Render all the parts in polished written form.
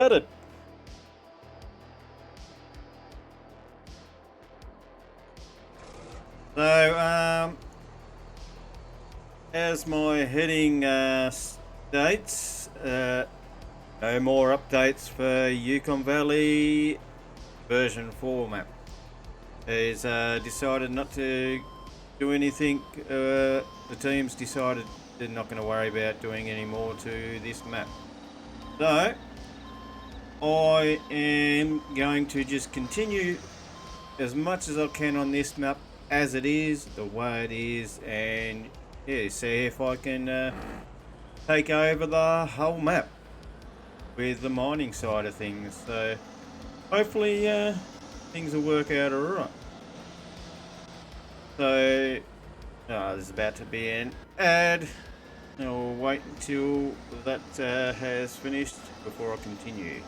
Started. So, as my heading states, no more updates for Yukon Valley version 4 map. He's decided not to do anything. The team's decided they're not going to worry about doing any more to this map. So, I am going to just continue as much as I can on this map as it is, the way it is, and yeah, see if I can take over the whole map with the mining side of things. So hopefully things will work out alright. So there's about to be an ad. I'll wait until that has finished before I continue.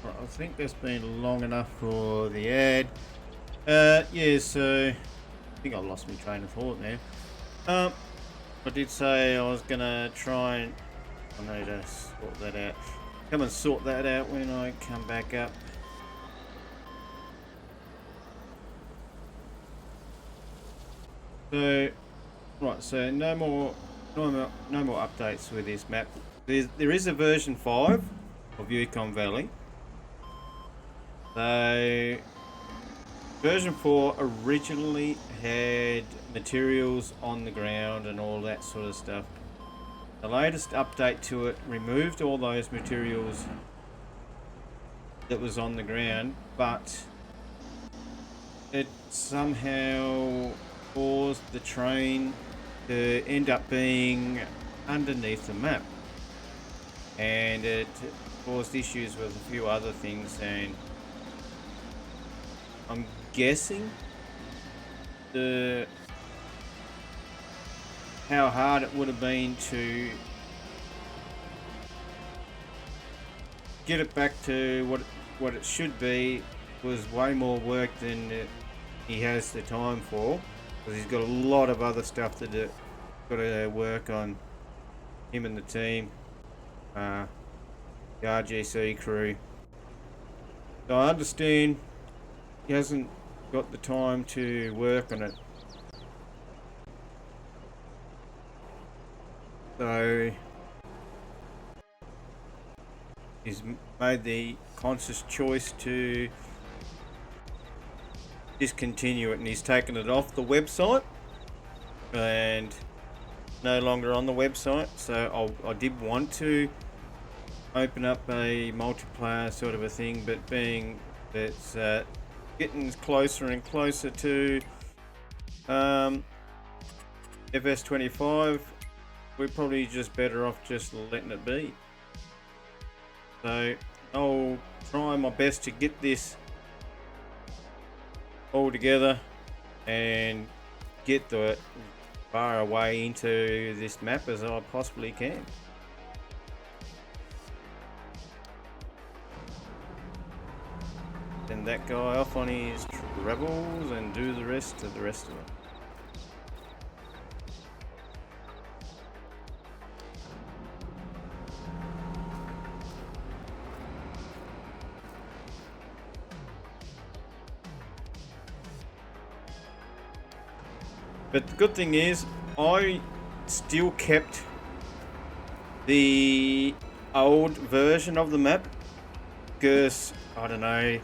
I think that's been long enough for the ad. Yeah, so I think I lost my train of thought now. I did say I was gonna try and I need to sort that out. Come and sort that out when I come back up. So, right, so no more updates with this map. There is a version 5 of Yukon Valley. So version 4 originally had materials on the ground and all that sort of stuff. The latest update to it removed all those materials that was on the ground, but it somehow caused the train to end up being underneath the map, and it caused issues with a few other things, and I'm guessing how hard it would have been to get it back to what it should be was way more work than he has the time for, because he's got a lot of other stuff that got to work on, him and the team, the RGC crew. So I understand he hasn't got the time to work on it. So he's made the conscious choice to discontinue it, and he's taken it off the website and no longer on the website. So I did want to open up a multiplayer sort of a thing, but being that's getting closer and closer to FS25, we're probably just better off just letting it be. So I'll try my best to get this all together and get the far away into this map as I possibly can. Send that guy off on his travels and do the rest of them. But the good thing is, I still kept the old version of the map, because, I don't know,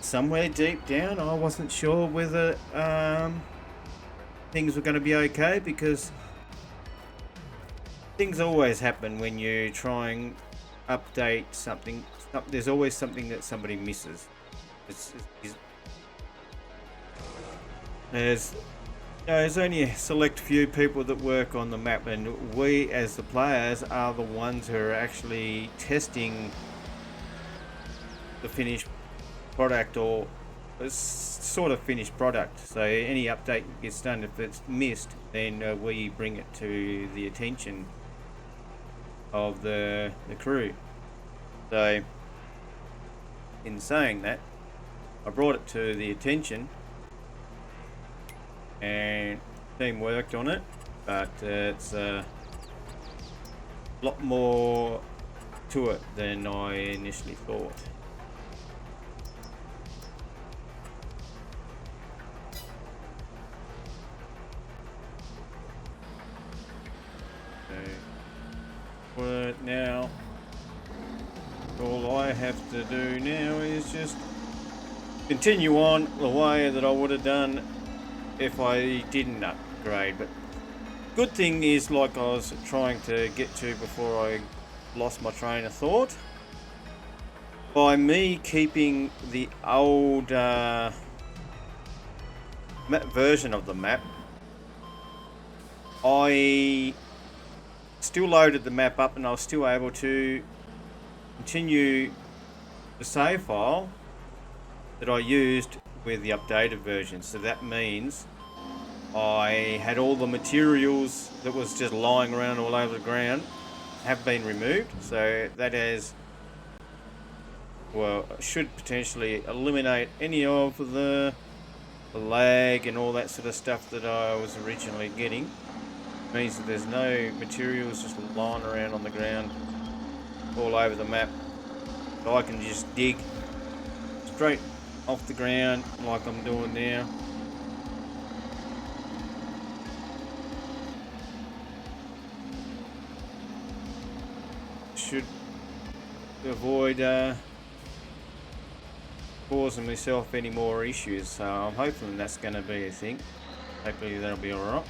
somewhere deep down I wasn't sure whether things were going to be okay, because things always happen when you try and update something. There's always something that somebody misses. There's only a select few people that work on the map, and we as the players are the ones who are actually testing the finished product, or a sort of finished product. So any update gets done, if it's missed, then we bring it to the attention of the crew. So in saying that, I brought it to the attention and the team worked on it, but it's a lot more to it than I initially thought. So now all I have to do now is just continue on the way that I would have done if I didn't upgrade. But good thing is, like I was trying to get to before I lost my train of thought, by me keeping the old version of the map, I still loaded the map up and I was still able to continue the save file that I used with the updated version. So that means I had all the materials that was just lying around all over the ground have been removed. So that has, well, should potentially eliminate any of the lag and all that sort of stuff that I was originally getting. It means that there's no materials just lying around on the ground all over the map. So I can just dig straight off the ground like I'm doing now. Should avoid causing myself any more issues, so I'm hoping that's going to be a thing. Hopefully that'll be alright.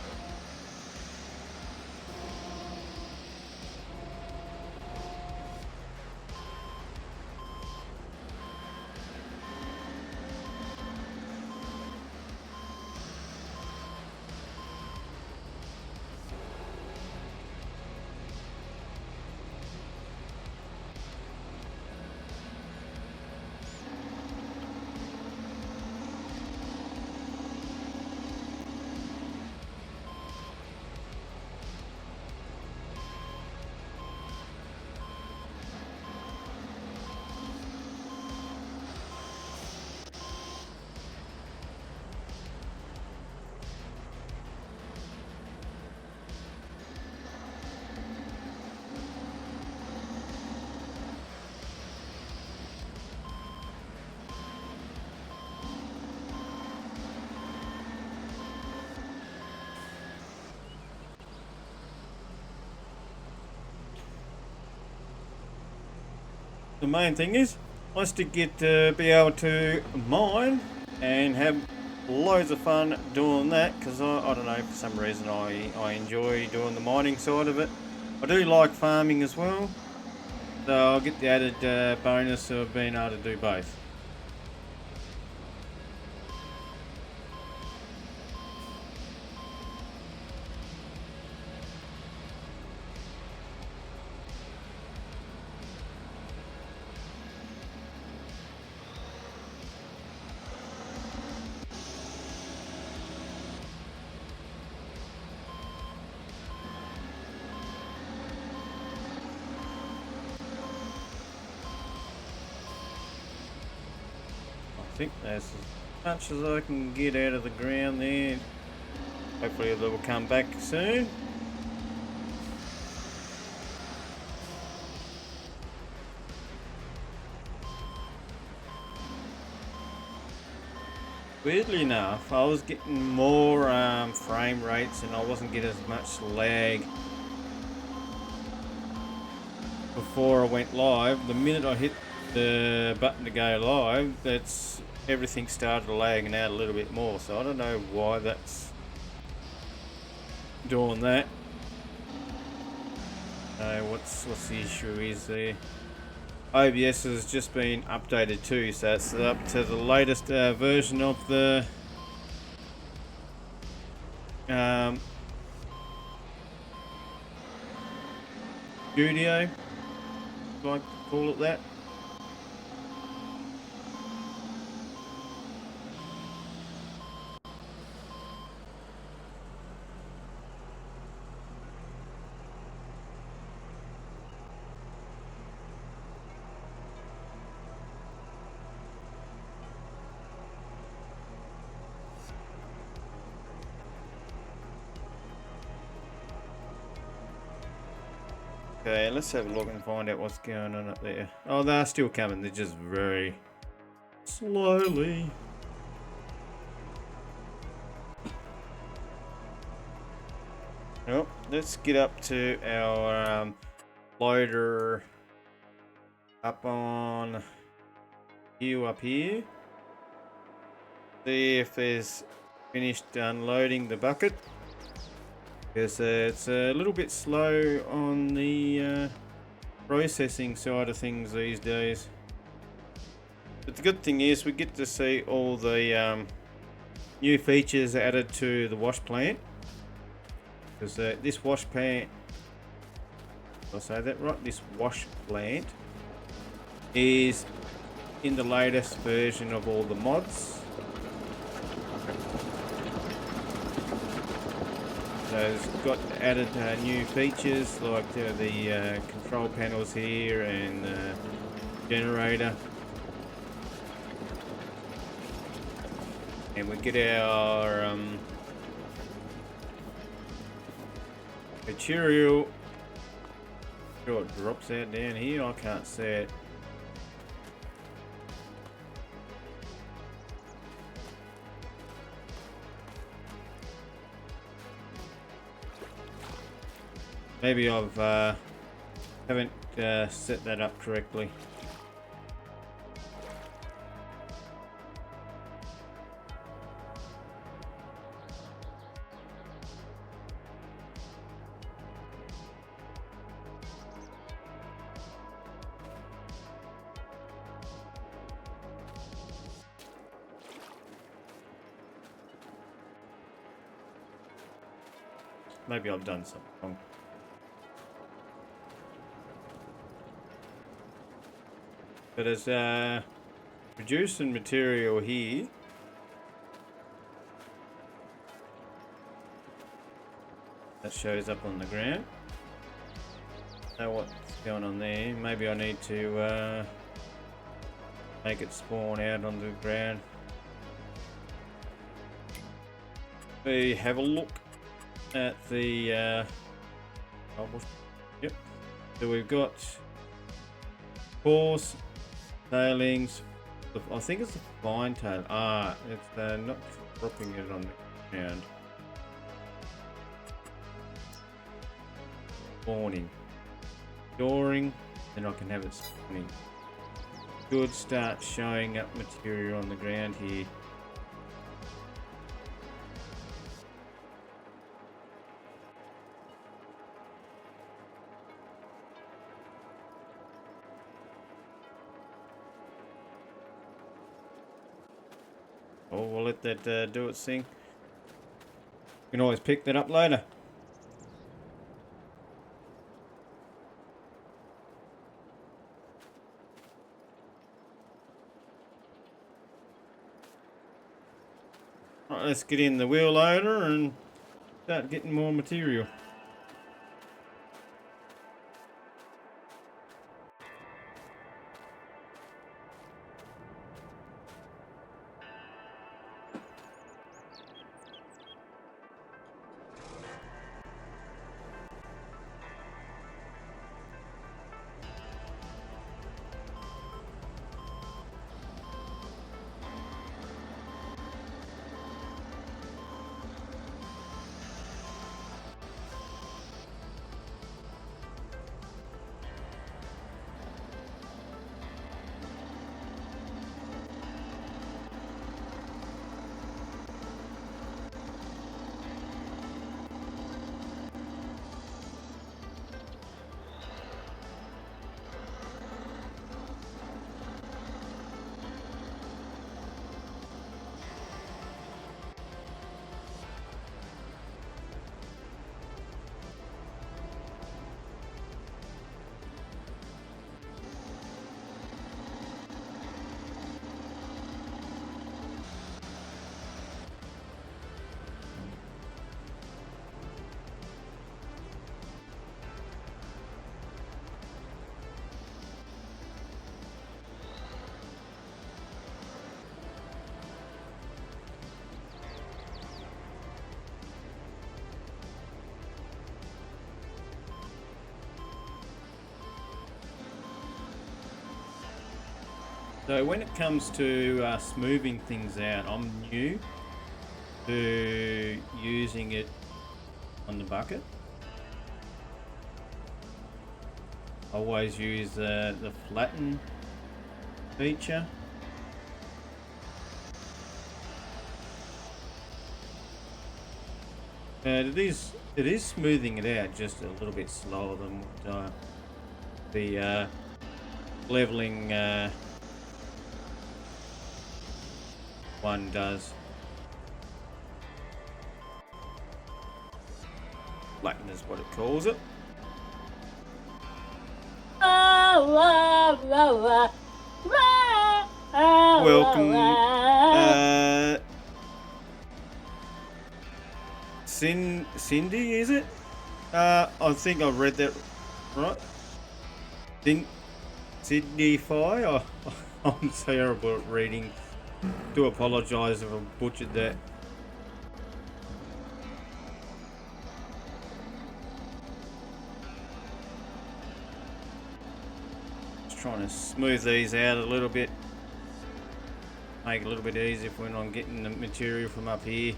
The main thing is, I to get to be able to mine and have loads of fun doing that, because I don't know, for some reason I enjoy doing the mining side of it. I do like farming as well, so I'll get the added bonus of being able to do both. I think that's as much as I can get out of the ground there. Hopefully it will come back soon. Weirdly enough, I was getting more frame rates and I wasn't getting as much lag before I went live. The minute I hit the button to go live, everything started lagging out a little bit more, so I don't know why that's doing that. What's the issue is there. OBS has just been updated too, so it's up to the latest version of the studio, if I call it that. Okay, let's have a look and find out what's going on up there. Oh, they're still coming. They're just very slowly. Well, let's get up to our loader up on hill up here. See if it's finished unloading the bucket. Because it's a little bit slow on the processing side of things these days. But the good thing is we get to see all the new features added to the wash plant. Because this wash plant, did I say that right? This wash plant is in the latest version of all the mods. So it's got added new features like the control panels here and generator. And we get our material. Sure, it drops out down here. I can't see it. Maybe I've haven't set that up correctly. maybe I've done something wrong. But there's reducing material here. That shows up on the ground. Know what's going on there. Maybe I need to make it spawn out on the ground. We have a look at the yep. So we've got coarse tailings. I think it's the fine tail. It's not dropping it on the ground. Spawning. Storing, then I can have it spawning. Should start showing up material on the ground here. Oh, we'll let that do its thing. You can always pick that up later. Right, let's get in the wheel loader and start getting more material. So when it comes to smoothing things out, I'm new to using it on the bucket. I always use the flatten feature. And it is smoothing it out just a little bit slower than what the leveling one does. Flatten is what it calls it. Welcome, Cindy, is it? I think I've read that right. Sydney Fi. I'm terrible at reading. Do apologise if I butchered that. Just trying to smooth these out a little bit. Make it a little bit easier when I'm getting the material from up here.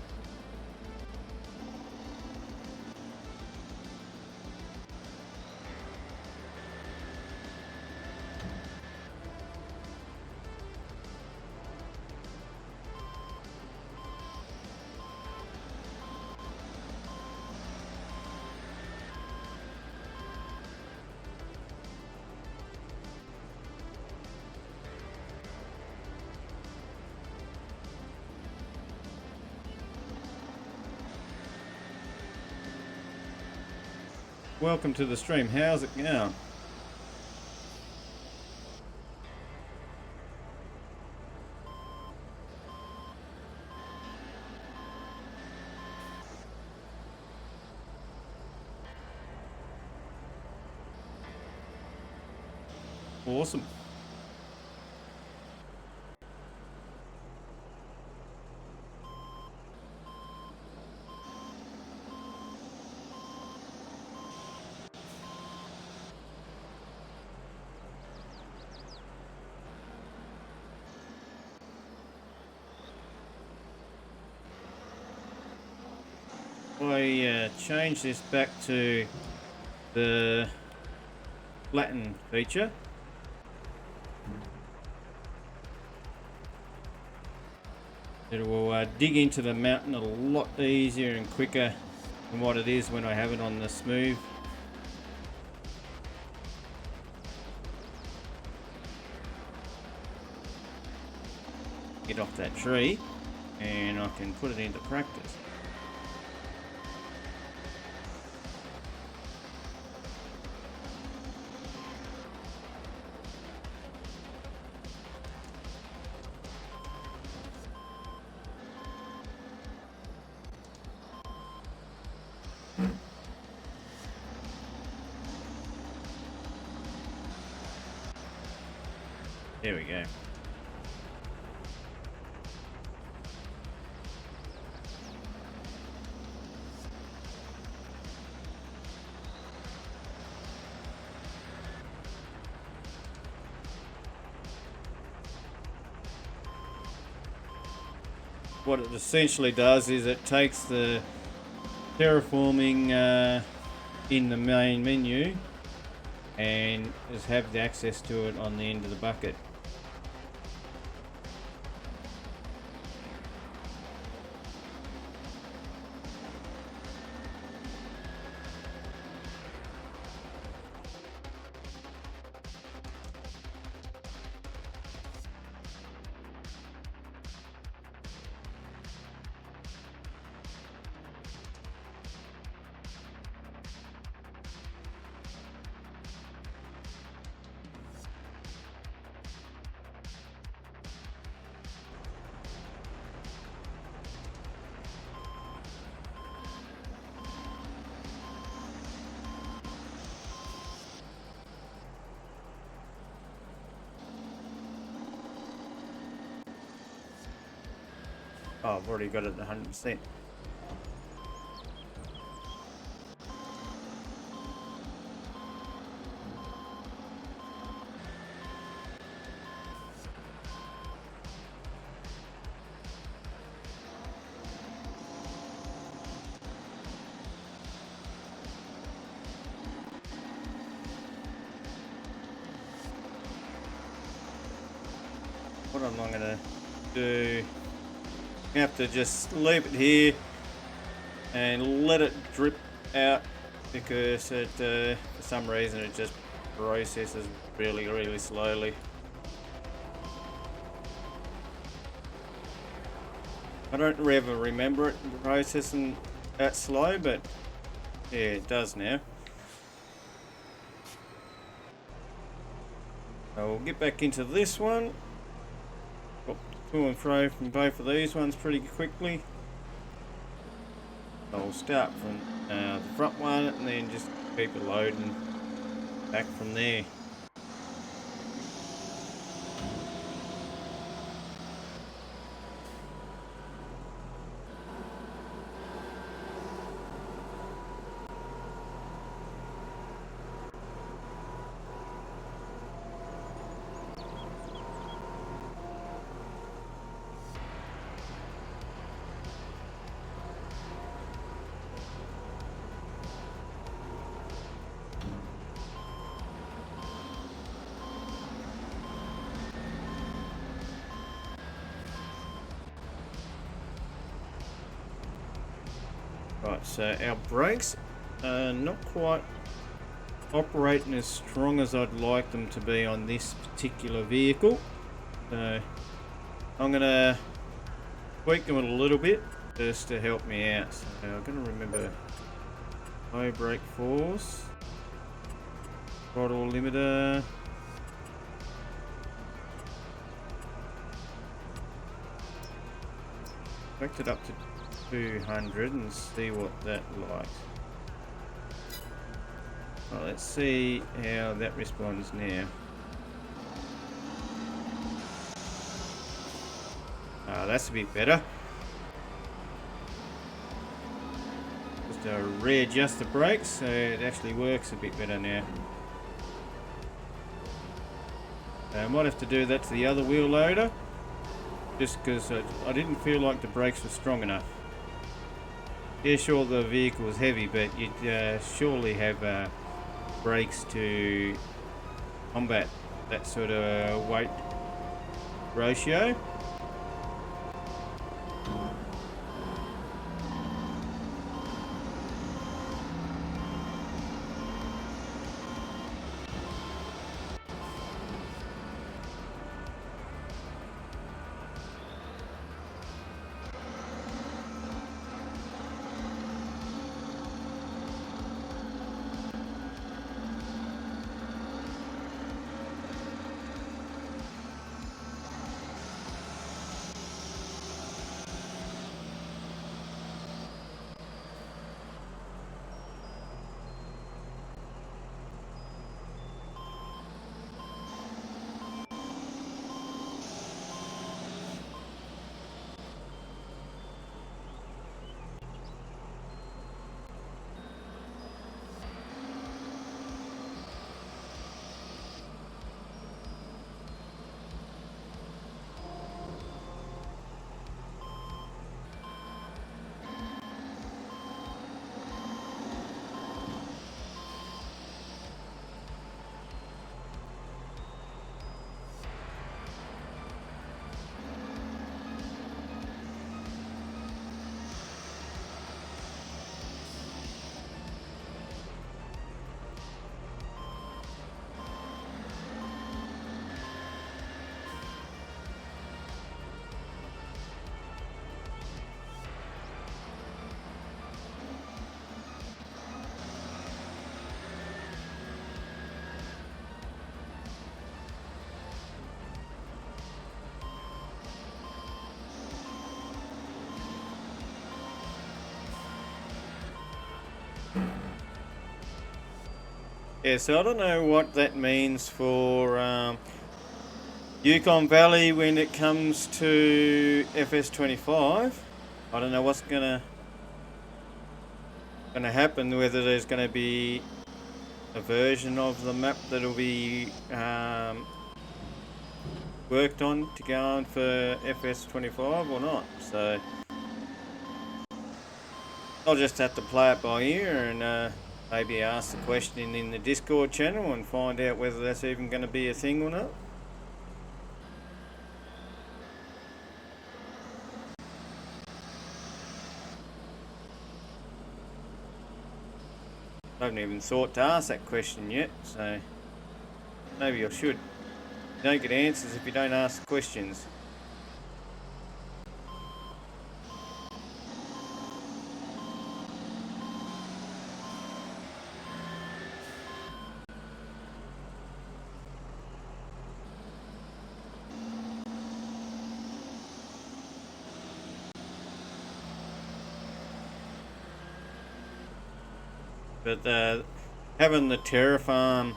welcome to the stream. How's it going? Awesome. I changed this back to the flatten feature. It will dig into the mountain a lot easier and quicker than what it is when I have it on the smooth. Get off that tree and I can put it into practice. There we go. What it essentially does is it takes the terraforming in the main menu and just have the access to it on the end of the bucket. Oh, I've already got it at 100%. What I'm going to do, you have to just leave it here and let it drip out because it, for some reason it just processes really slowly. I don't ever remember it processing that slow, but yeah, it does now. So we'll get back into this one. To and fro from both of these ones pretty quickly. I'll start from the front one and then just keep it loading back from there. Right, so our brakes are not quite operating as strong as I'd like them to be on this particular vehicle. So I'm going to tweak them a little bit just to help me out. So I'm going to remember Low brake force. Throttle limiter. Backed it up to 200 and see what that likes. Well, let's see how that responds now. That's a bit better. Just readjust the brakes so it actually works a bit better now. I might have to do that to the other wheel loader, just because I didn't feel like the brakes were strong enough. Yeah, sure, the vehicle was heavy, but you'd surely have brakes to combat that sort of weight ratio. Yeah, so I don't know what that means for Yukon Valley when it comes to FS25. I don't know what's gonna happen, whether there's gonna be a version of the map that'll be worked on to go on for FS25 or not. So I'll just have to play it by ear and maybe ask the question in the Discord channel and find out whether that's even going to be a thing or not. I haven't even thought to ask that question yet, so maybe I should. You don't get answers if you don't ask questions. But having the terraform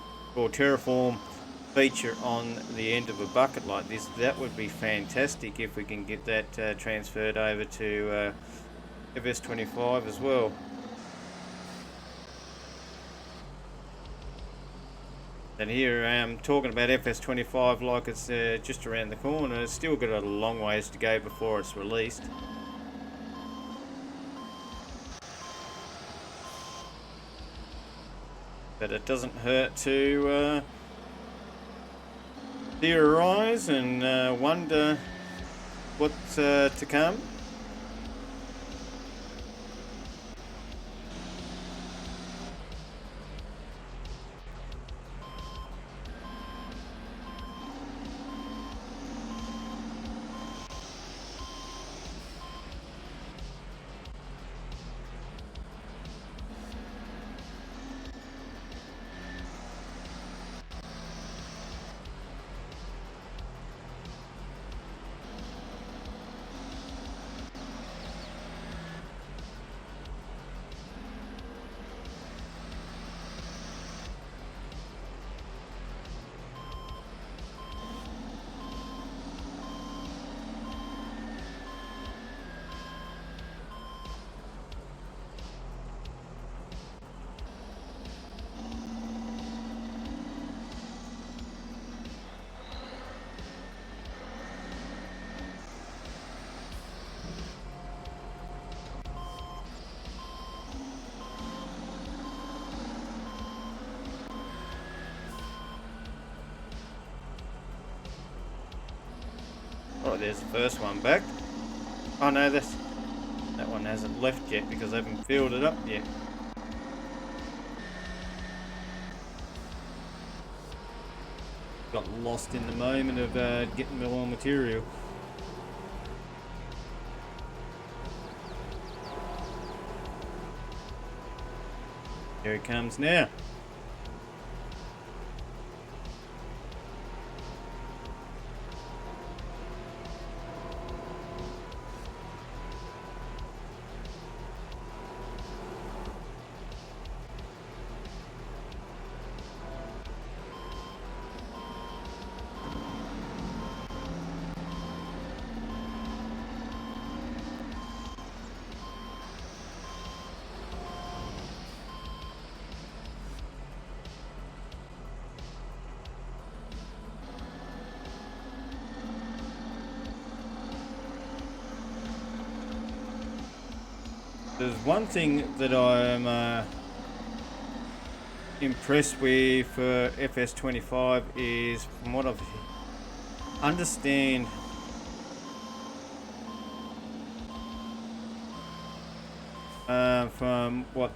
feature on the end of a bucket like this, that would be fantastic if we can get that transferred over to FS25 as well. And here I am talking about FS25 like it's just around the corner. It's still got a long ways to go before it's released. But it doesn't hurt to theorise and wonder what's to come. Right, there's the first one back. Oh no, that one hasn't left yet because I haven't filled it up yet. Got lost in the moment of getting my raw material. Here it comes now. There's one thing that I'm impressed with for FS25 is, from what I've understand, from what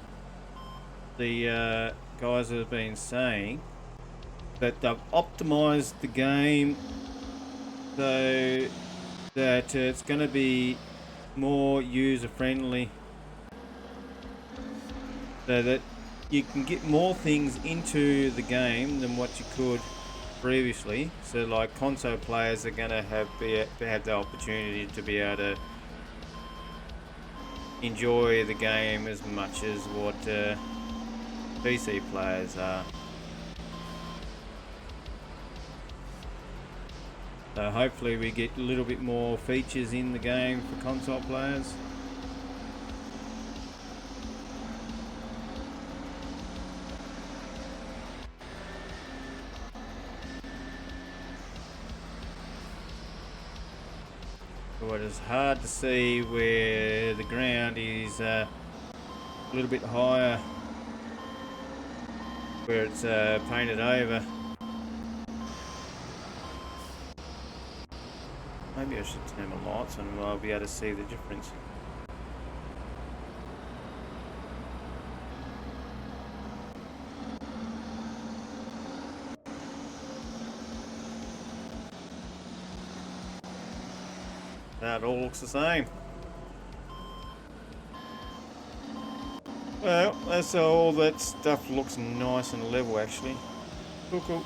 the guys have been saying, that they've optimized the game so that it's going to be more user friendly, so that you can get more things into the game than what you could previously. So like console players are going to have the opportunity to be able to enjoy the game as much as what PC players are. So hopefully we get a little bit more features in the game for console players. But it's hard to see where the ground is a little bit higher, where it's painted over. Maybe I should turn my lights on and I'll be able to see the difference. That all looks the same. Well, that's all. That stuff looks nice and level actually. Cool, cool.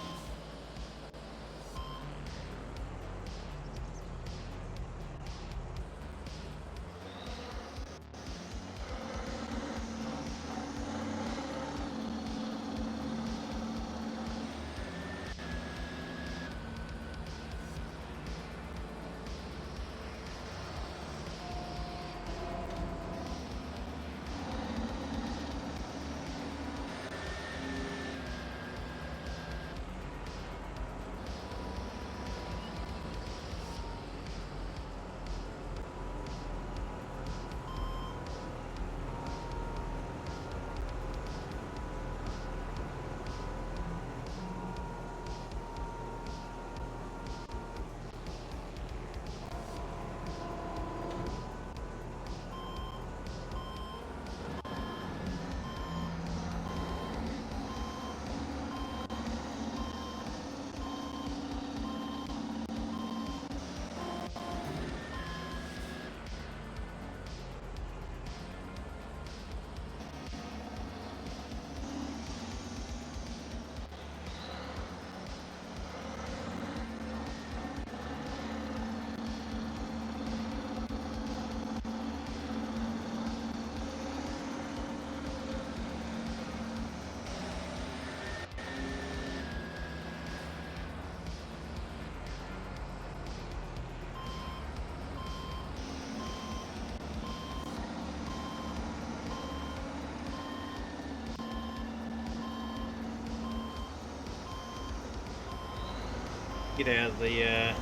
Get out of the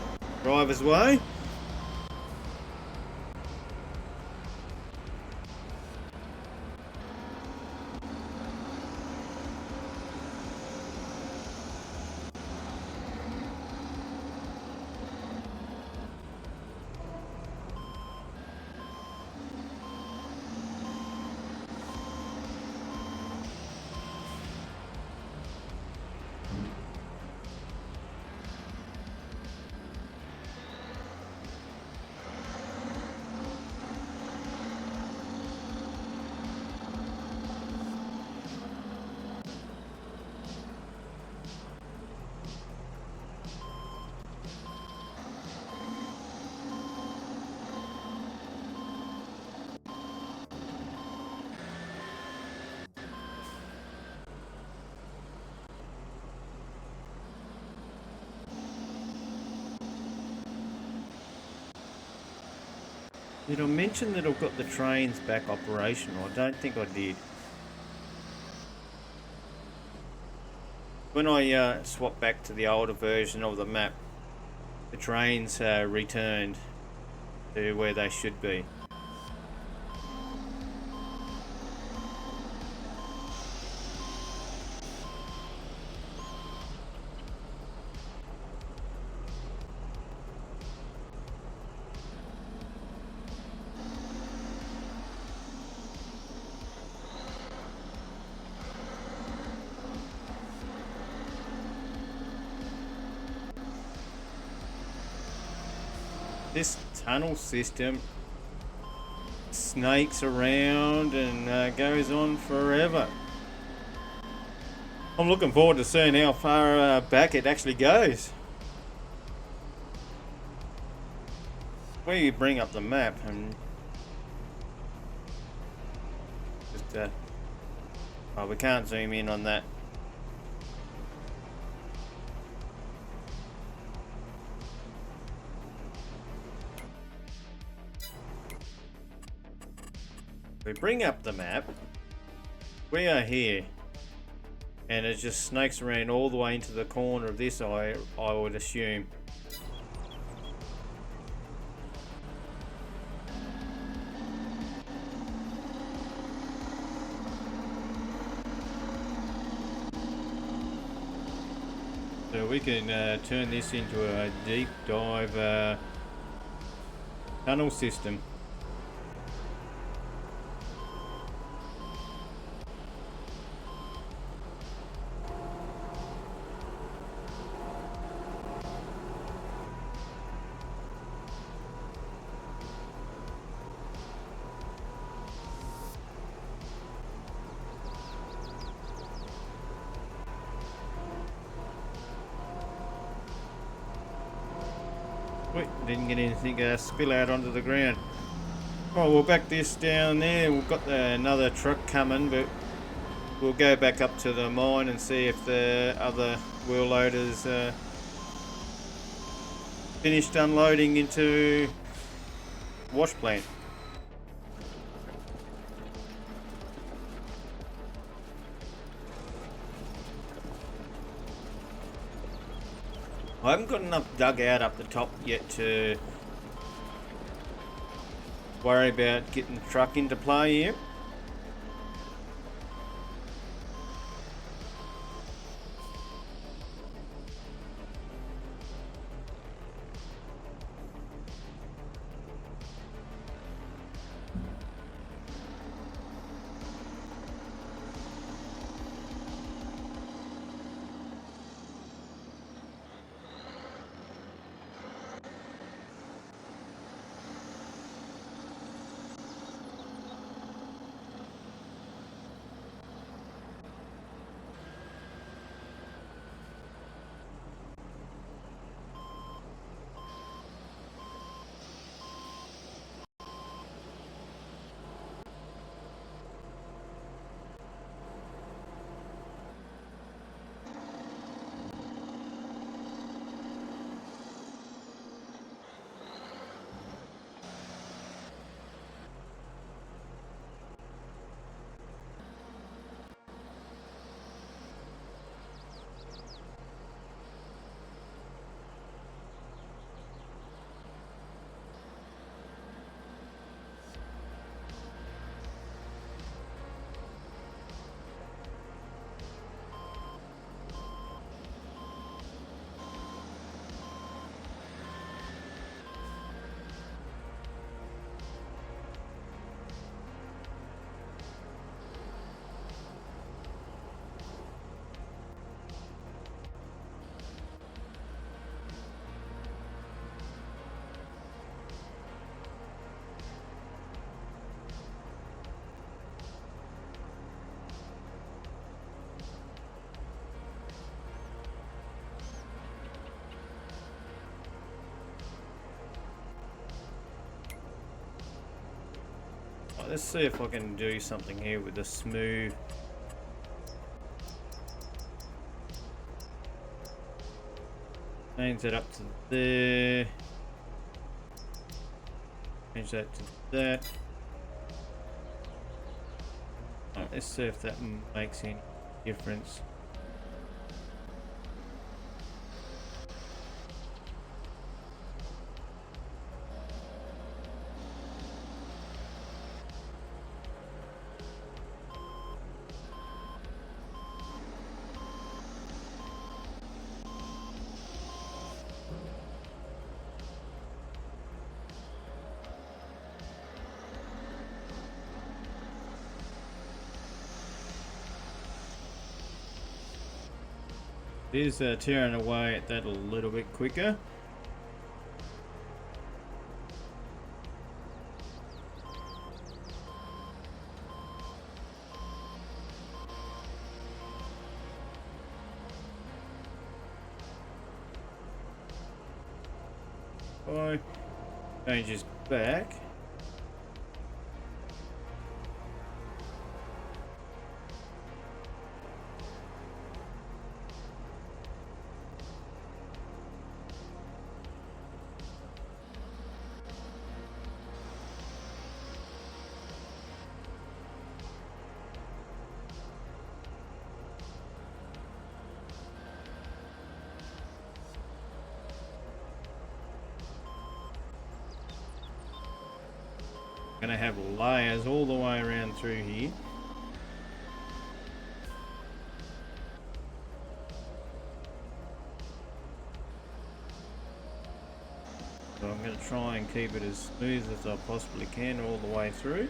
driver's way. Did I mention that I've got the trains back operational? I don't think I did. When I swapped back to the older version of the map, the trains returned to where they should be. This tunnel system snakes around and goes on forever. I'm looking forward to seeing how far back it actually goes. Where you bring up the map and just oh, we can't zoom in on that. We bring up the map. We are here, and it just snakes around all the way into the corner of this. I would assume. So we can turn this into a deep dive tunnel system. Wait, didn't get anything spill out onto the ground. Oh, we'll back this down there. We've got another truck coming, but we'll go back up to the mine and see if the other wheel loaders finished unloading into wash plant. I haven't got enough dug out up the top yet to worry about getting the truck into play here. Let's see if I can do something here with the smooth. Change it up to there. Change that to that. Right, let's see if that makes any difference. It is tearing away at that a little bit quicker. I changes back. Gonna have layers all the way around through here. So I'm going to try and keep it as smooth as I possibly can all the way through.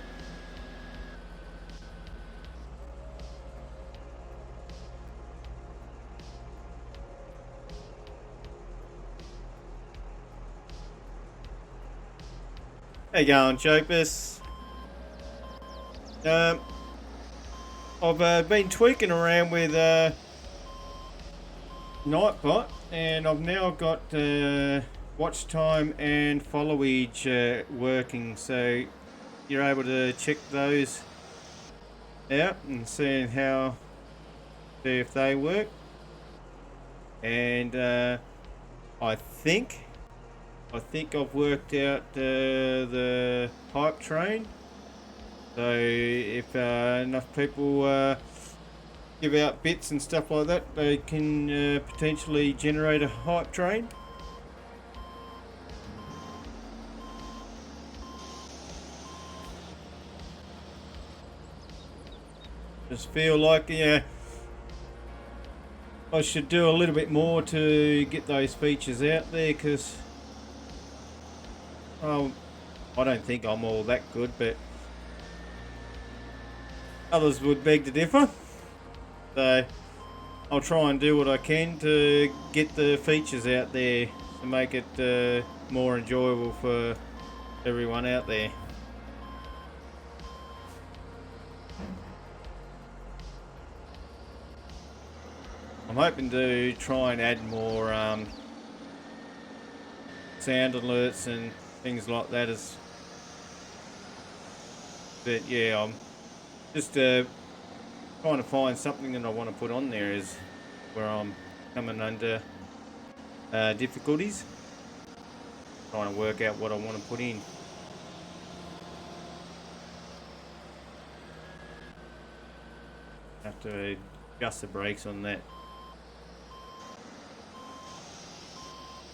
How you going, Chopus? I've been tweaking around with Nightbot, and I've now got watch time and followage working, so you're able to check those out and see if they work. And I think I've worked out the hype train. So if enough people give out bits and stuff like that, they can potentially generate a hype train. Just feel like I should do a little bit more to get those features out there, because I don't think I'm all that good, but others would beg to differ. So I'll try and do what I can to get the features out there to make it more enjoyable for everyone out there. I'm hoping to try and add more sound alerts and things like that. But yeah, I'm just trying to find something that I want to put on there is where I'm coming under difficulties. Trying to work out what I want to put in. Have to adjust the brakes on that.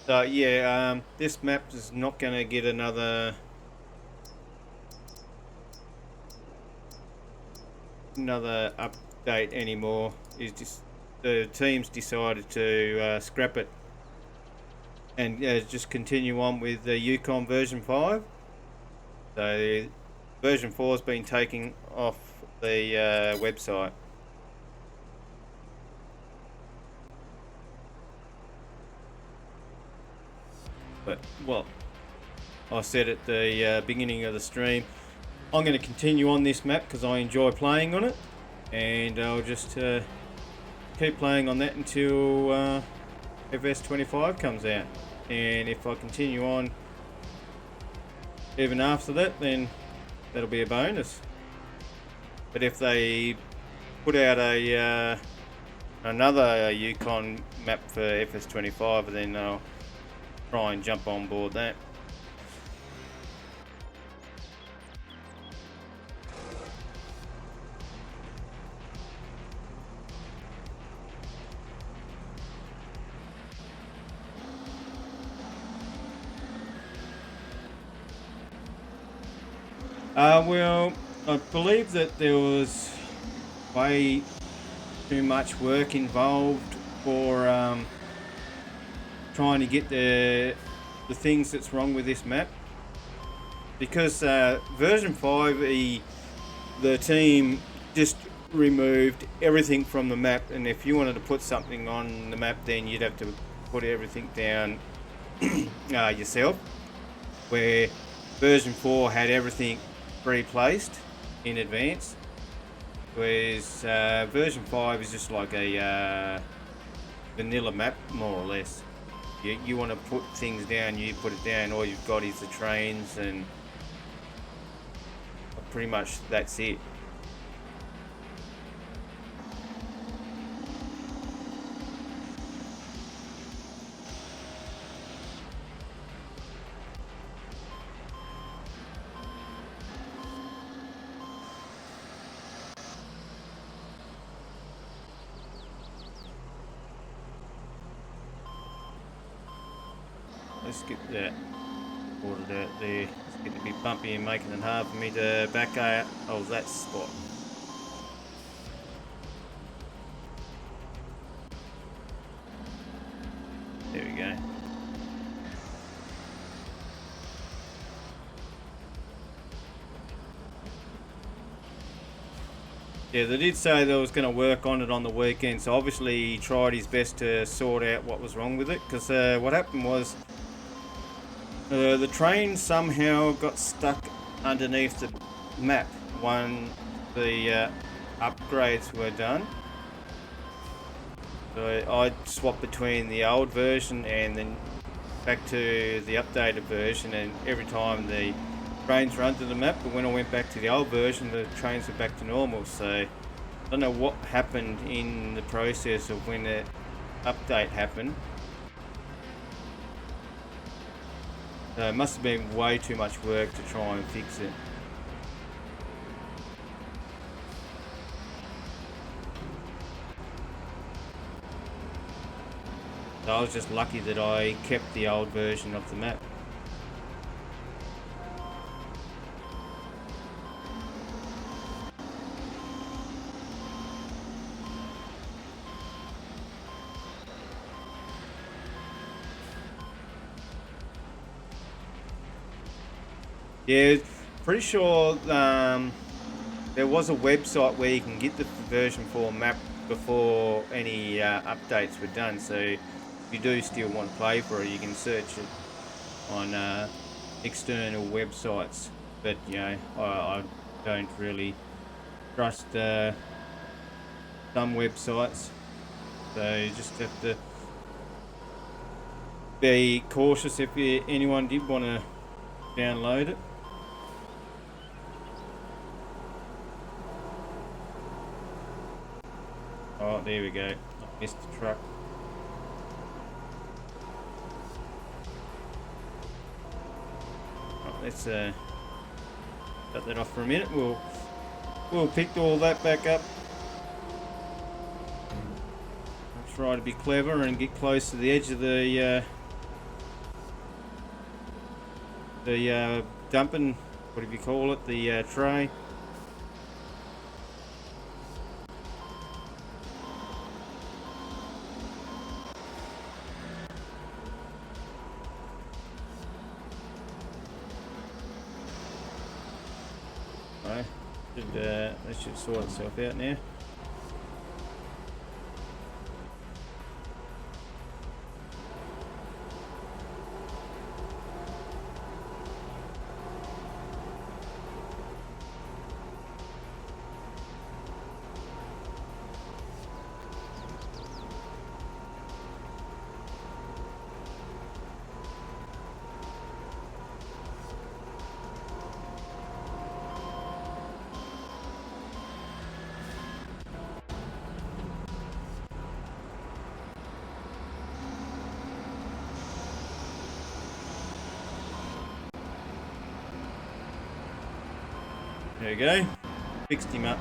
So yeah, this map is not going to get another update anymore. It's just the team's decided to scrap it and just continue on with the Yukon version 5. So version 4 has been taken off the website. But, well, I said at the beginning of the stream, I'm going to continue on this map because I enjoy playing on it, and I'll just keep playing on that until FS25 comes out. And if I continue on even after that, then that'll be a bonus. But if they put out another Yukon map for FS25, then I'll try and jump on board that. Well, I believe that there was way too much work involved for trying to get the things that's wrong with this map, because version 5 the team just removed everything from the map, and if you wanted to put something on the map, then you'd have to put everything down yourself, where version 4 had everything pre-placed in advance, whereas version 5 is just like a vanilla map, more or less. You want to put things down, you put it down, all you've got is the trains, and pretty much that's it. Let's get that ordered out there. It's getting a bit bumpy and making it hard for me to back out of that spot. There we go. Yeah, they did say they was going to work on it on the weekend, so obviously he tried his best to sort out what was wrong with it, because what happened was the train somehow got stuck underneath the map when the upgrades were done. So I swapped between the old version and then back to the updated version, and every time the trains were under the map, but when I went back to the old version, the trains were back to normal. So I don't know what happened in the process of when the update happened. So it must have been way too much work to try and fix it. So I was just lucky that I kept the old version of the map. Yeah, pretty sure there was a website where you can get the version 4 map before any updates were done. So if you do still want to play for it, you can search it on external websites. But you know, I don't really trust some websites, so you just have to be cautious if anyone did want to download it. Oh, there we go. I missed the truck. Right, let's cut that off for a minute. We'll pick all that back up. I'll try to be clever and get close to the edge of the dumping, whatever you call it, the tray. That should sort itself out now. There we go, fixed him up.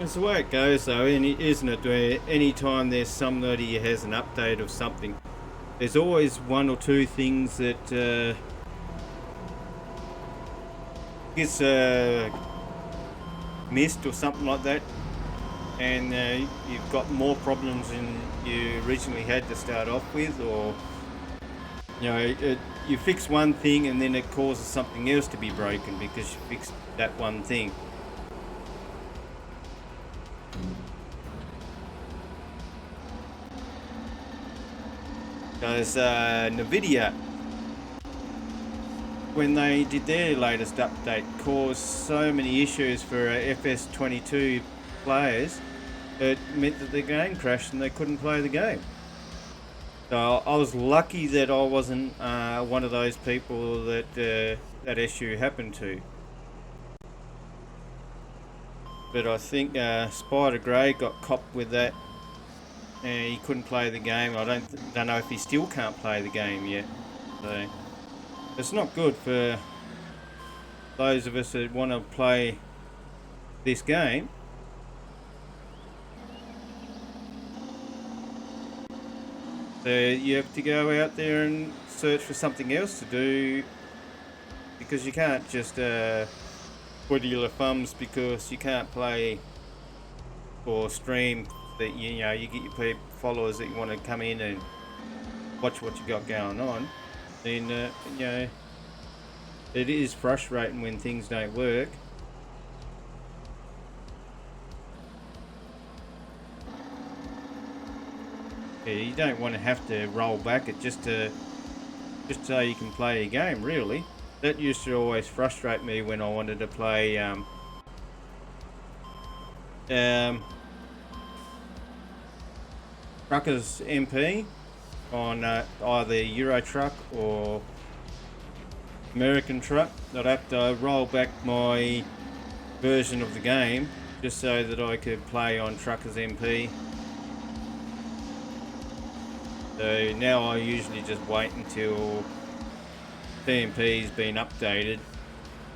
It's the way it goes though, isn't it? Where any time there's somebody who has an update of something, there's always one or two things that gets missed or something like that, and you've got more problems than you originally had to start off with, or you fix one thing and then it causes something else to be broken because you fixed that one thing. Because NVIDIA, when they did their latest update, caused so many issues for FS22 players, it meant that the game crashed and they couldn't play the game. So I was lucky that I wasn't one of those people that that issue happened to. But I think Spider Grey got copped with that, and he couldn't play the game. I don't know if he still can't play the game yet. So it's not good for those of us that want to play this game. So you have to go out there and search for something else to do, because you can't just twiddle your thumbs because you can't play or stream. That you get your followers that you want to come in and watch what you got going on. Then it is frustrating when things don't work. Yeah, you don't want to have to roll back it just so you can play a game, really. That used to always frustrate me when I wanted to play Truckers MP on either Euro Truck or American Truck. I'd have to roll back my version of the game just so that I could play on Truckers MP. So now I usually just wait until TMP's been updated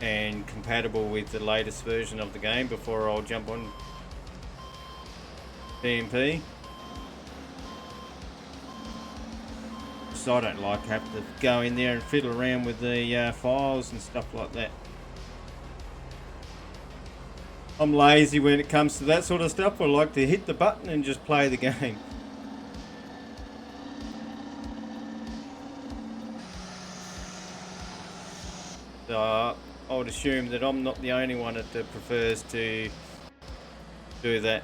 and compatible with the latest version of the game before I'll jump on TMP. So I don't like have to go in there and fiddle around with the files and stuff like that. I'm lazy when it comes to that sort of stuff. I like to hit the button and just play the game. So I would assume that I'm not the only one that prefers to do that.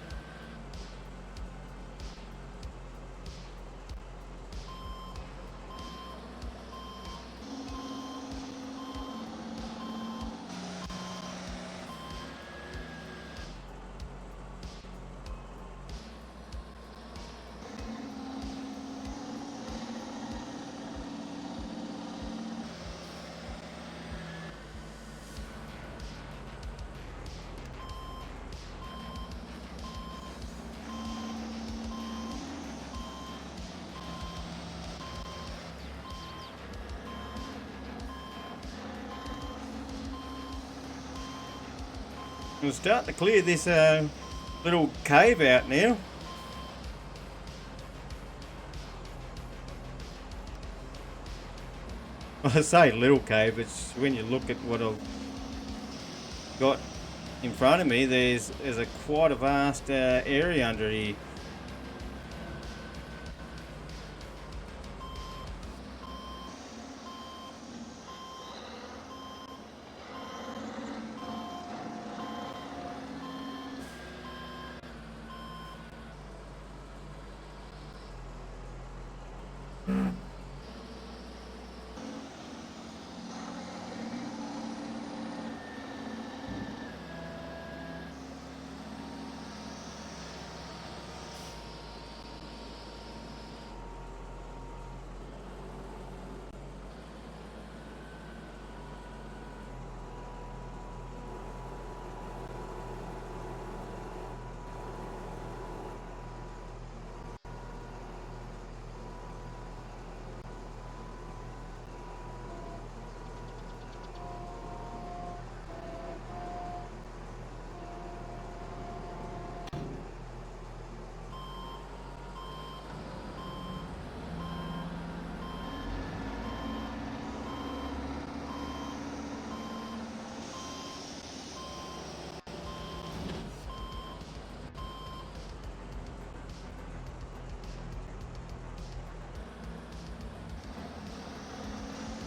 We're starting to clear this little cave out now. I say little cave, it's when you look at what I've got in front of me, there's quite a vast area under here.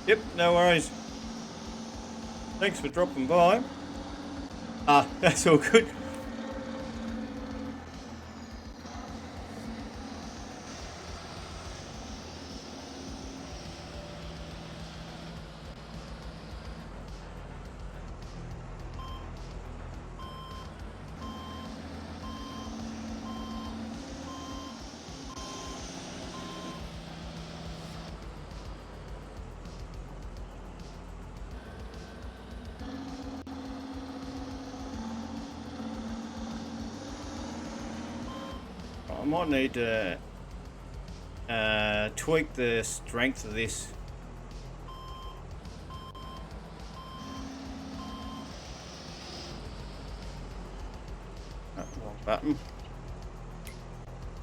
Yep, no worries. Thanks for dropping by. Ah, that's all good. I might need to tweak the strength of this. Wrong button.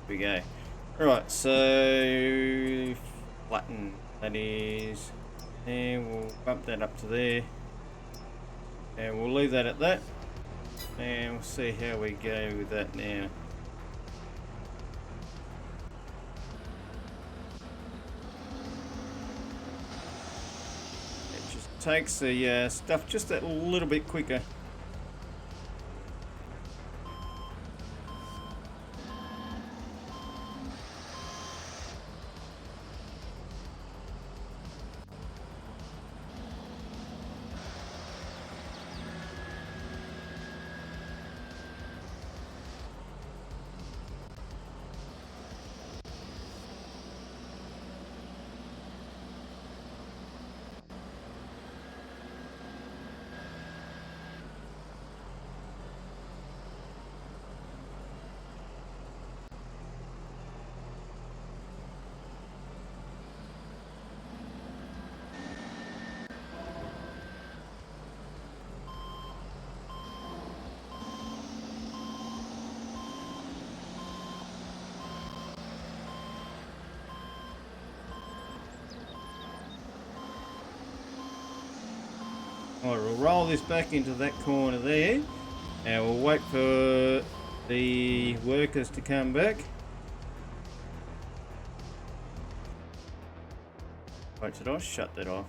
Here we go. Right, so flatten that is, and we'll bump that up to there, and we'll leave that at that, and we'll see how we go with that now. Takes the stuff just that little bit quicker. Alright, we'll roll this back into that corner there, and we'll wait for the workers to come back. Wait, did I shut that off?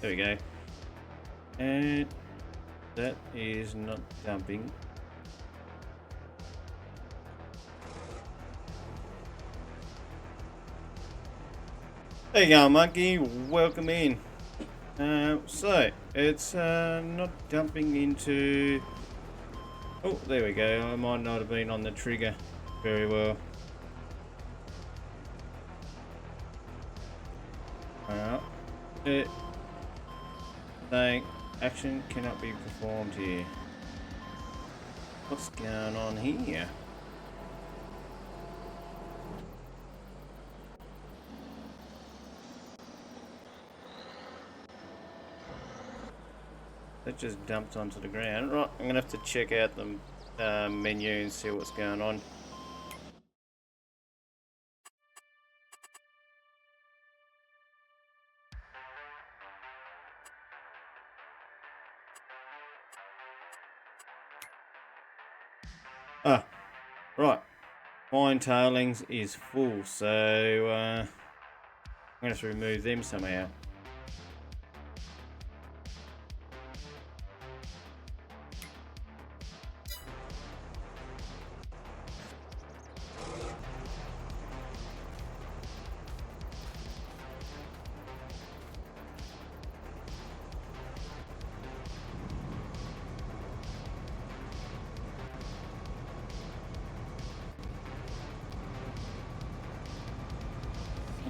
There we go. And that is not dumping. There you go, monkey. Welcome in. So it's not dumping into. Oh, there we go. I might not have been on the trigger very well. Saying action cannot be performed here. What's going on here? That just dumped onto the ground. Right, I'm gonna have to check out the menu and see what's going on. Ah, right. Mine tailings is full, so I'm gonna have to remove them somehow.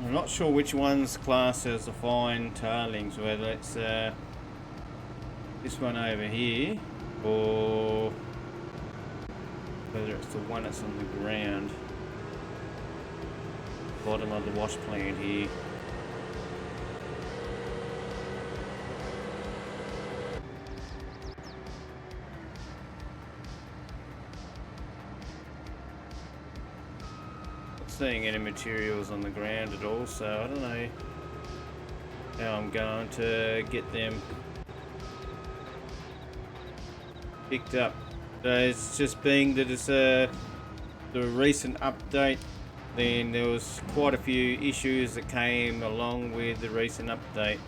I'm not sure which one's classed as a fine tailings, whether it's this one over here or whether it's the one that's on the ground, bottom of the wash plant here. Seeing any materials on the ground at all, so I don't know how I'm going to get them picked up. So it's just being that it's the recent update then there was quite a few issues that came along with the recent update.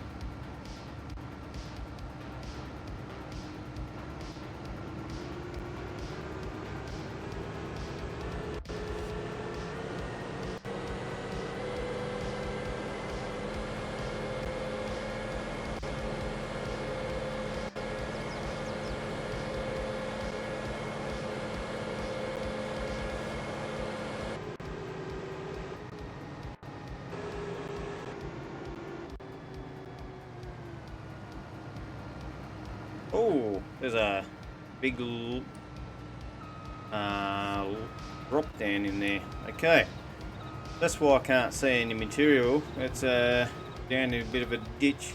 Oh, there's a big drop down in there. Okay, that's why I can't see any material. It's down in a bit of a ditch.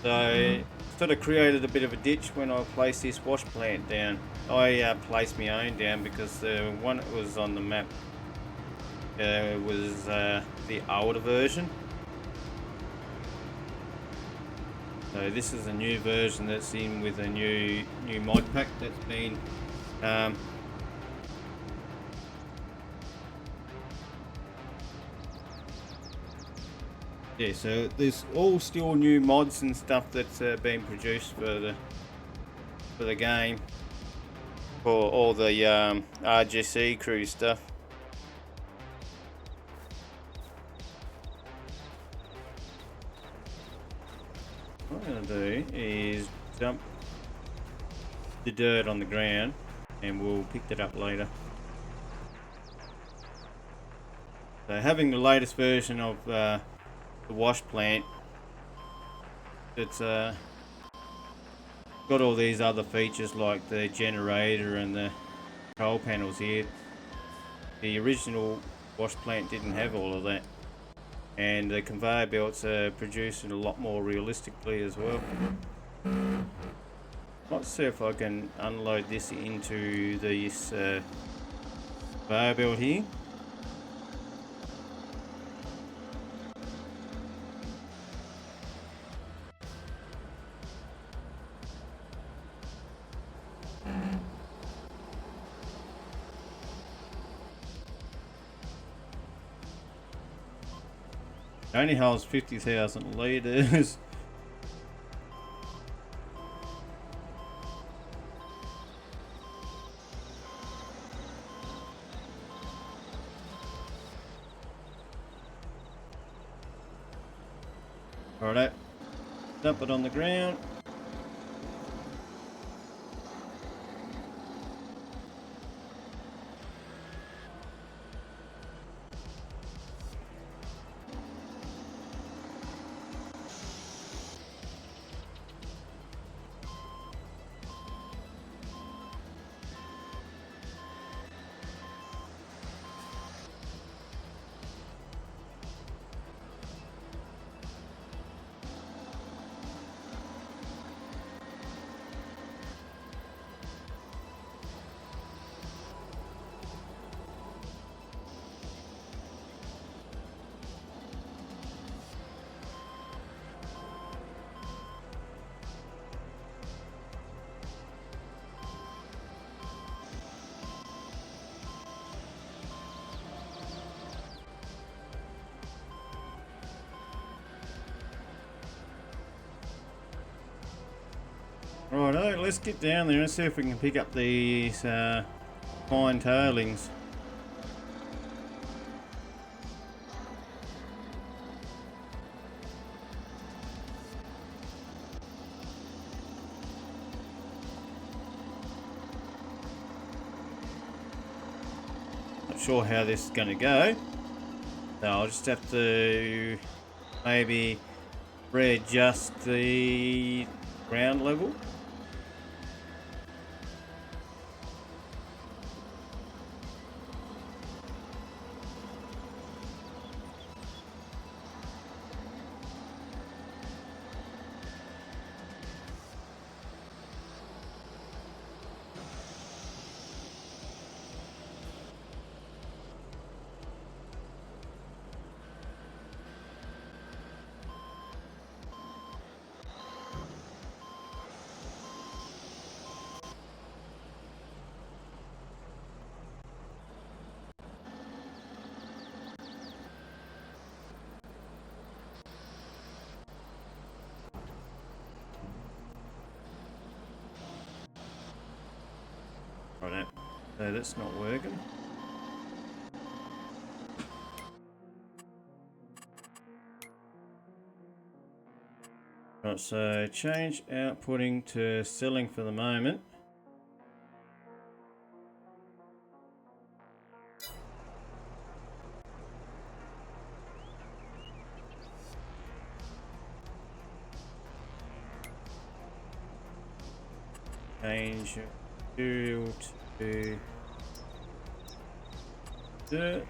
So sort of created a bit of a ditch when I placed this wash plant down. I placed my own down because the one that was on the map was the older version. So this is a new version that's in with a new mod pack that's been yeah, so there's all still new mods and stuff that's been produced for the game, for all the RGC crew stuff. What I'm going to do is dump the dirt on the ground and we'll pick that up later. So having the latest version of the wash plant, it's got all these other features like the generator and the control panels here. The original wash plant didn't have all of that. And the conveyor belts are producing a lot more realistically as well. Let's see if I can unload this into this conveyor belt here. It only holds 50,000 litres. Alright, dump it on the ground. Righto, let's get down there and see if we can pick up these fine tailings. Not sure how this is going to go, so I'll just have to maybe readjust the ground level. So that's not working. Right, so change outputting to selling for the moment. Change material to dirt.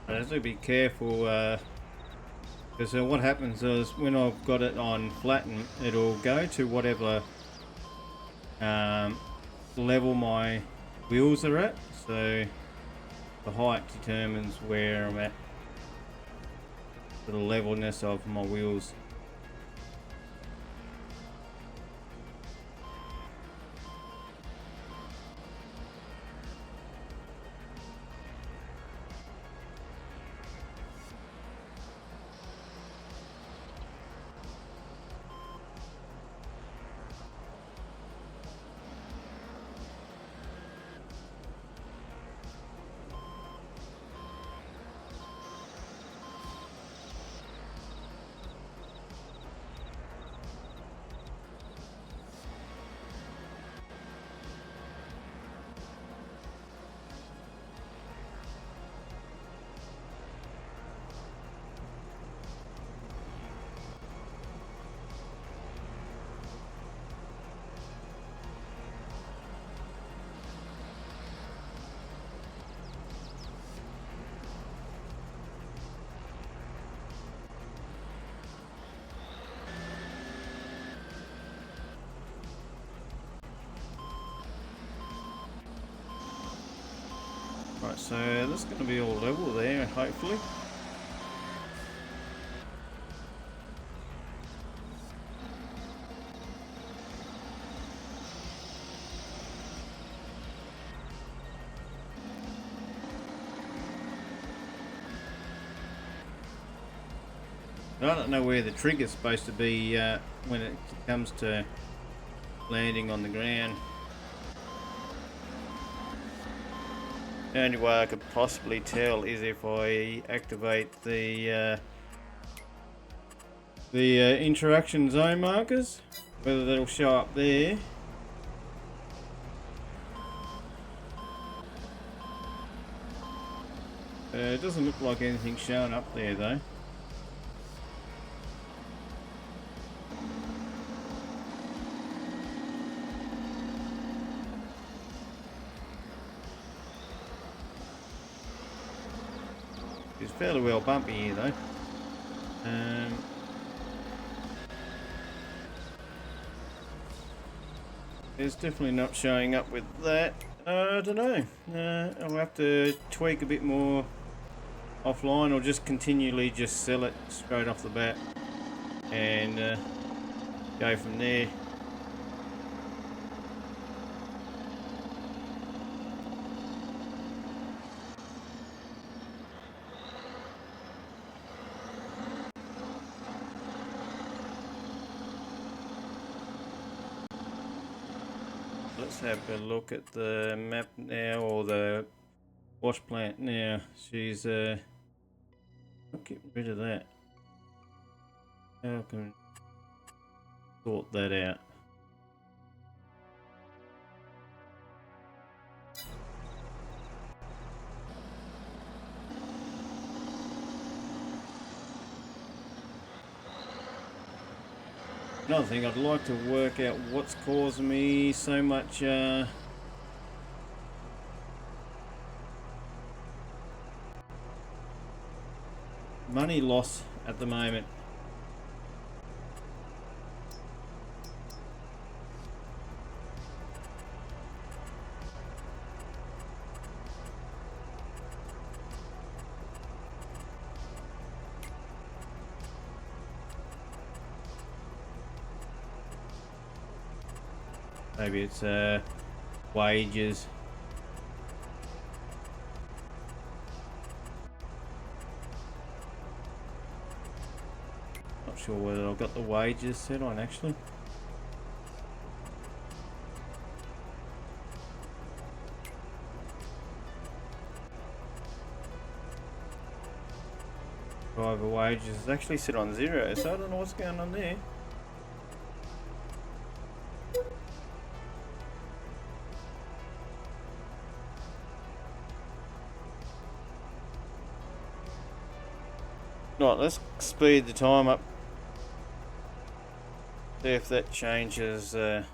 I have to be careful because what happens is when I've got it on flatten, it'll go to whatever level my wheels are at. So the height determines where I'm at for the levelness of my wheels. Right, so that's going to be all level there, hopefully. I don't know where the trigger's supposed to be when it comes to landing on the ground. The only way I could possibly tell is if I activate the interaction zone markers, whether that'll show up there. It doesn't look like anything's showing up there though. It's fairly well bumpy here though. It's definitely not showing up with that. I don't know. I'll have to tweak a bit more offline, or just continually just sell it straight off the bat and go from there. Let's have a look at the map now, or the wash plant now. She's I'll get rid of that. How can I sort that out? Another thing, I'd like to work out what's causing me so much money loss at the moment. Maybe it's wages. Not sure whether I've got the wages set on actually. Driver wages is actually set on 0, so I don't know what's going on there. Right, let's speed the time up. See if that changes that.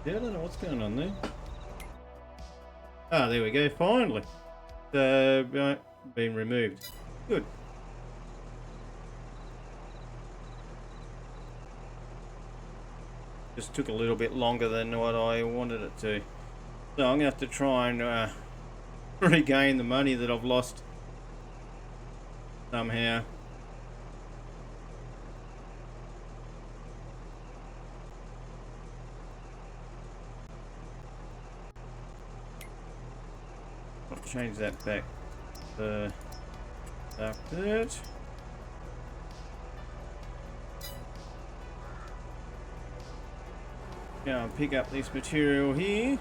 Yeah, I don't know what's going on there. Ah, there we go, finally. Been removed. Good. Just took a little bit longer than what I wanted it to. So I'm going to have to try and regain the money that I've lost somehow. I'll change that back to that. Now I'll pick up this material here.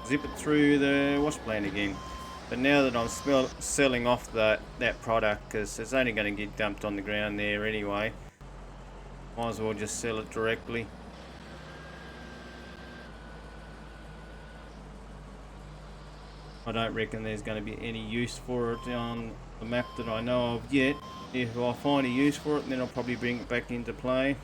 Zip it through the wash plant again. But now that I'm selling off that product, because it's only going to get dumped on the ground there anyway, might as well just sell it directly. I don't reckon there's going to be any use for it on the map that I know of yet. If I find a use for it, then I'll probably bring it back into play.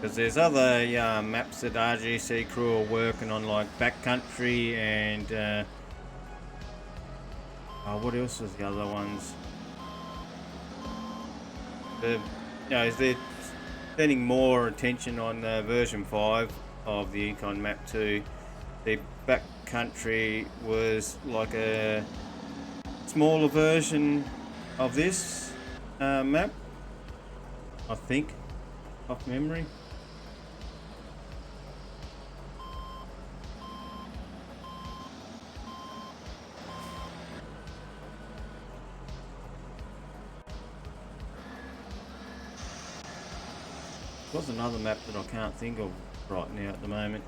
Because there's other maps that RGC crew are working on, like backcountry and what else was the other ones? They're spending more attention on version 5 of the Yukon map 2. The backcountry was like a smaller version of this map, I think, off memory. There's another map that I can't think of right now at the moment.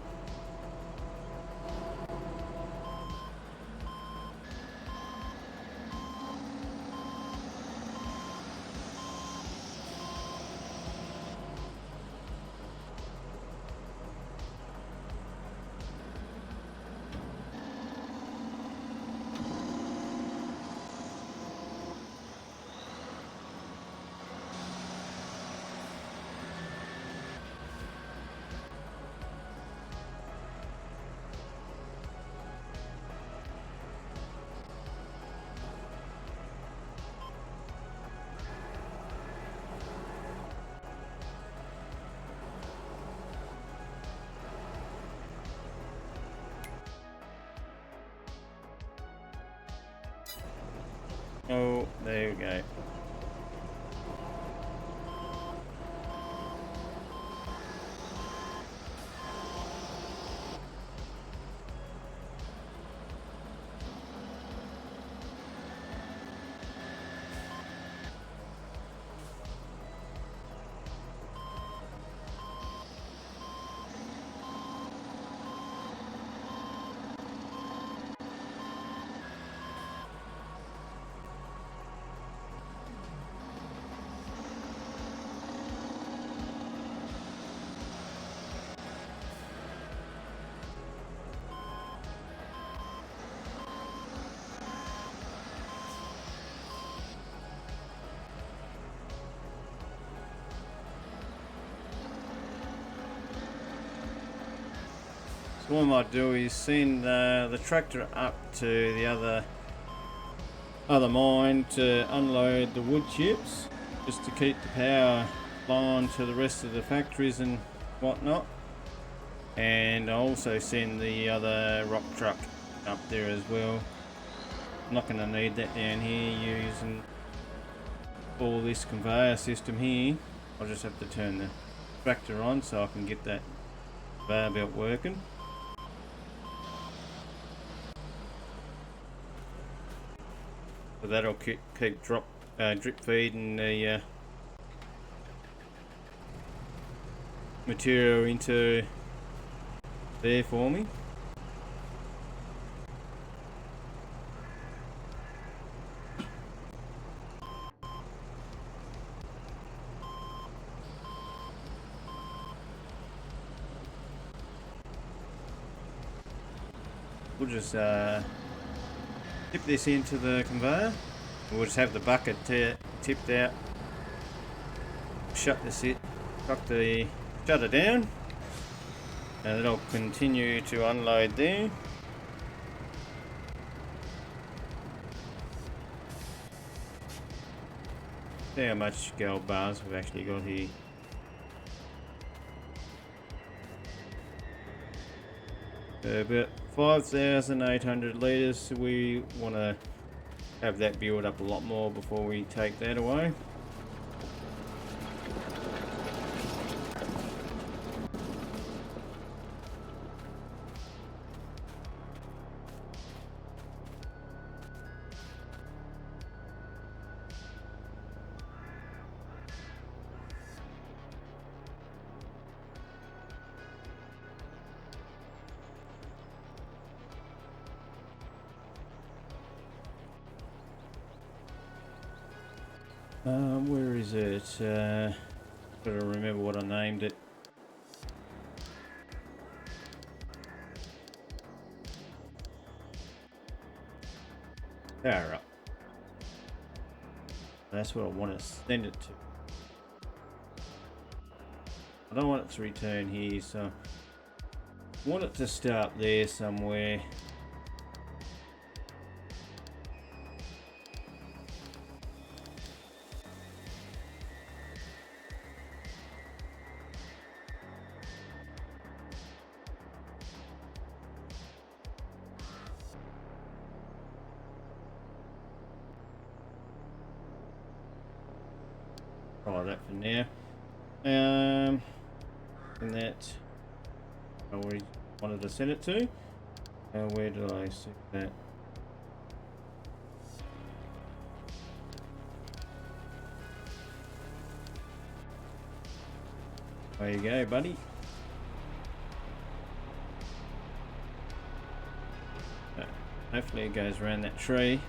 Oh, there we go. what I might do is send the tractor up to the other mine to unload the wood chips, just to keep the power flowing to the rest of the factories and whatnot. And I also send the other rock truck up there as well. I'm not going to need that down here using all this conveyor system here. I'll just have to turn the tractor on so I can get that conveyor belt working. So that'll keep drip feeding the material into there for me. We'll just tip this into the conveyor. We'll just have the bucket tipped out. Shut the shutter down, and it'll continue to unload there. See how much gold bars we've actually got here. About 5,800 litres, so we want to have that build up a lot more before we take that away. Where is it? Gotta remember what I named it. Power up. That's what I want to send it to. I don't want it to return here, so I want it to start there somewhere. Try that for now. And that I already wanted to send it to. Where did I set that? There you go, buddy. Hopefully it goes around that tree.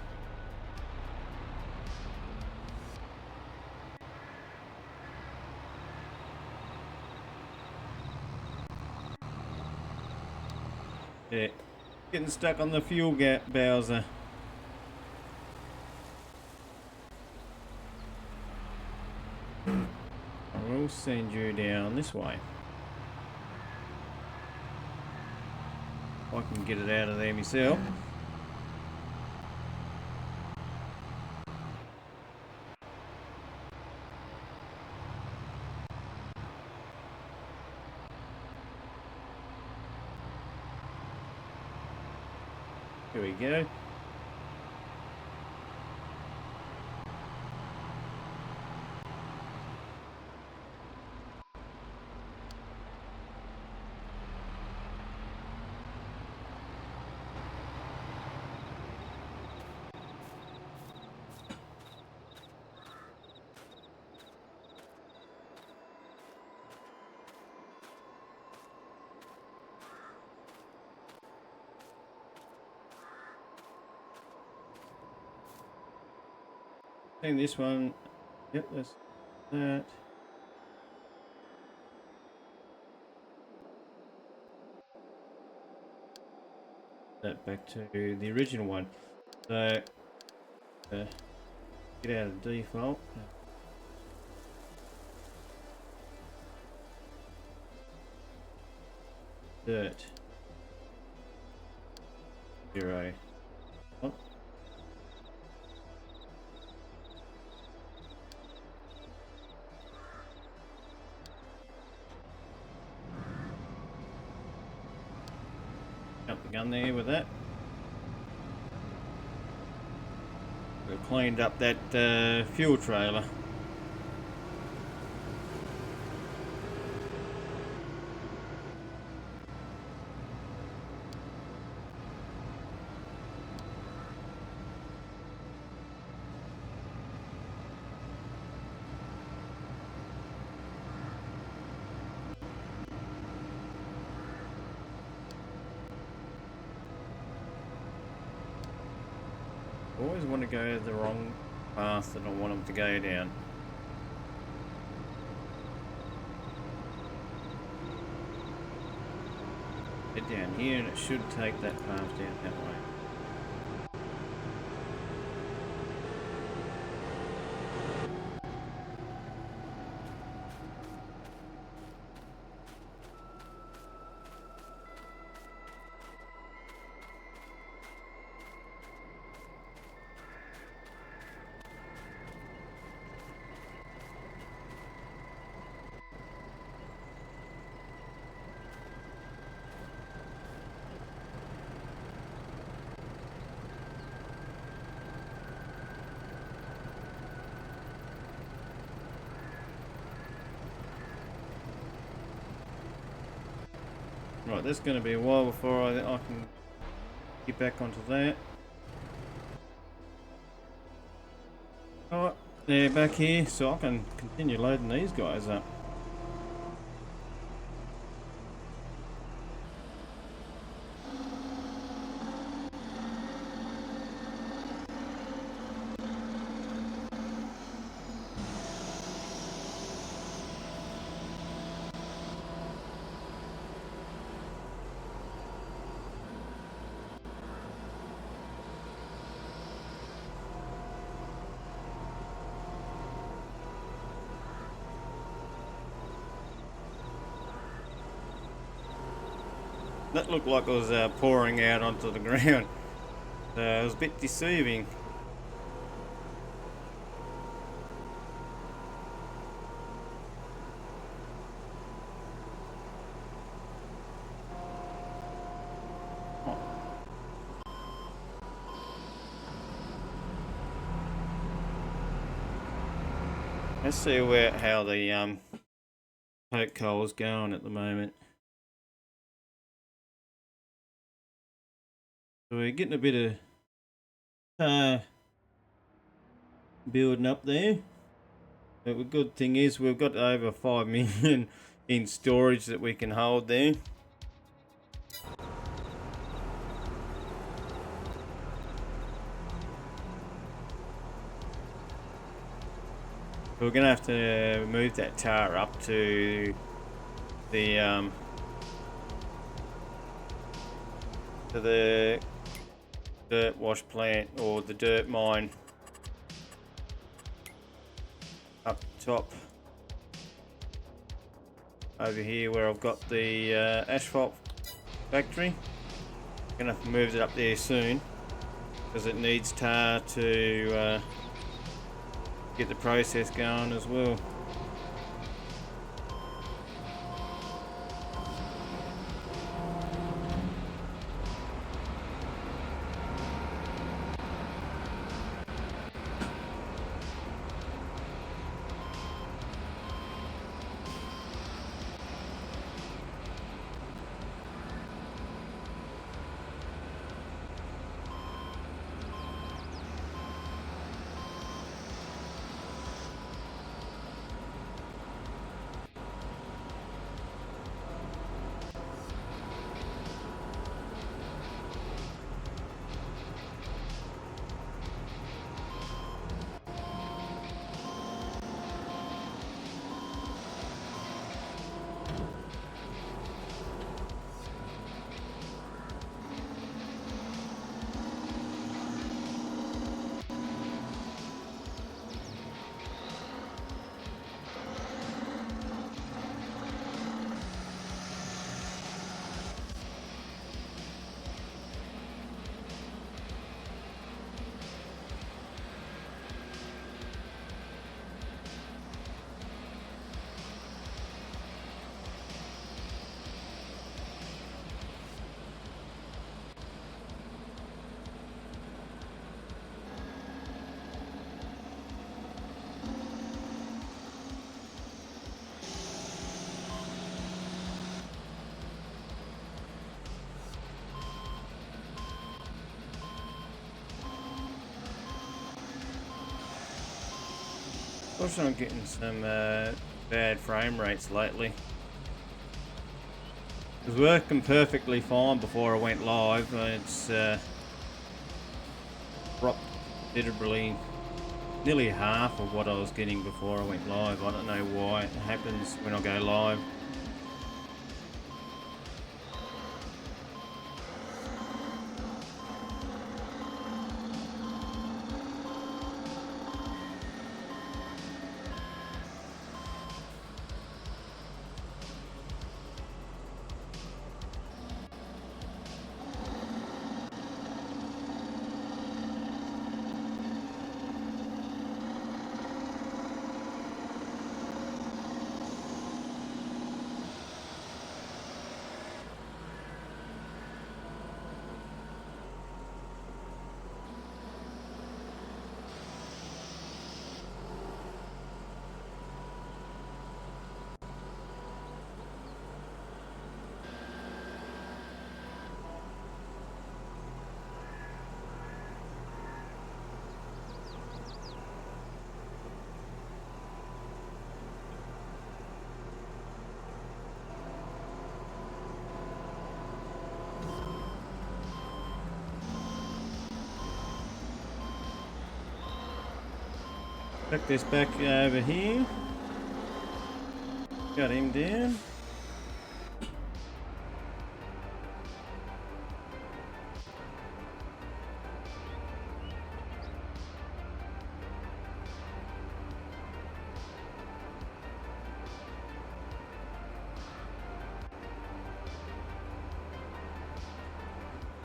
Yeah, getting stuck on the fuel Bowser. I will send you down this way. If I can get it out of there myself. Here we go. I think this one, yep, that's that. That back to the original one. So, get out of default. Dirt. 0. Oh. Got the gun there with that. We've cleaned up that fuel trailer. Always want to go the wrong path that I want them to go down. Head down here and it should take that path down that way. Right, that's going to be a while before I can get back onto that. Alright, they're back here, so I can continue loading these guys up. That looked like it was pouring out onto the ground. It was a bit deceiving. Oh. Let's see how the coke coal is going at the moment. So we're getting a bit of building up there. But the good thing is we've got over 5 million in storage that we can hold there. We're going to have to move that tar up to the dirt wash plant or the dirt mine up top over here where I've got the asphalt factory. I'm gonna have to move it up there soon because it needs tar to get the process going as well. Also, I'm getting some bad frame rates lately. It was working perfectly fine before I went live. It's dropped considerably, nearly half of what I was getting before I went live. I don't know why it happens when I go live. Tuck this back over here. Got him down.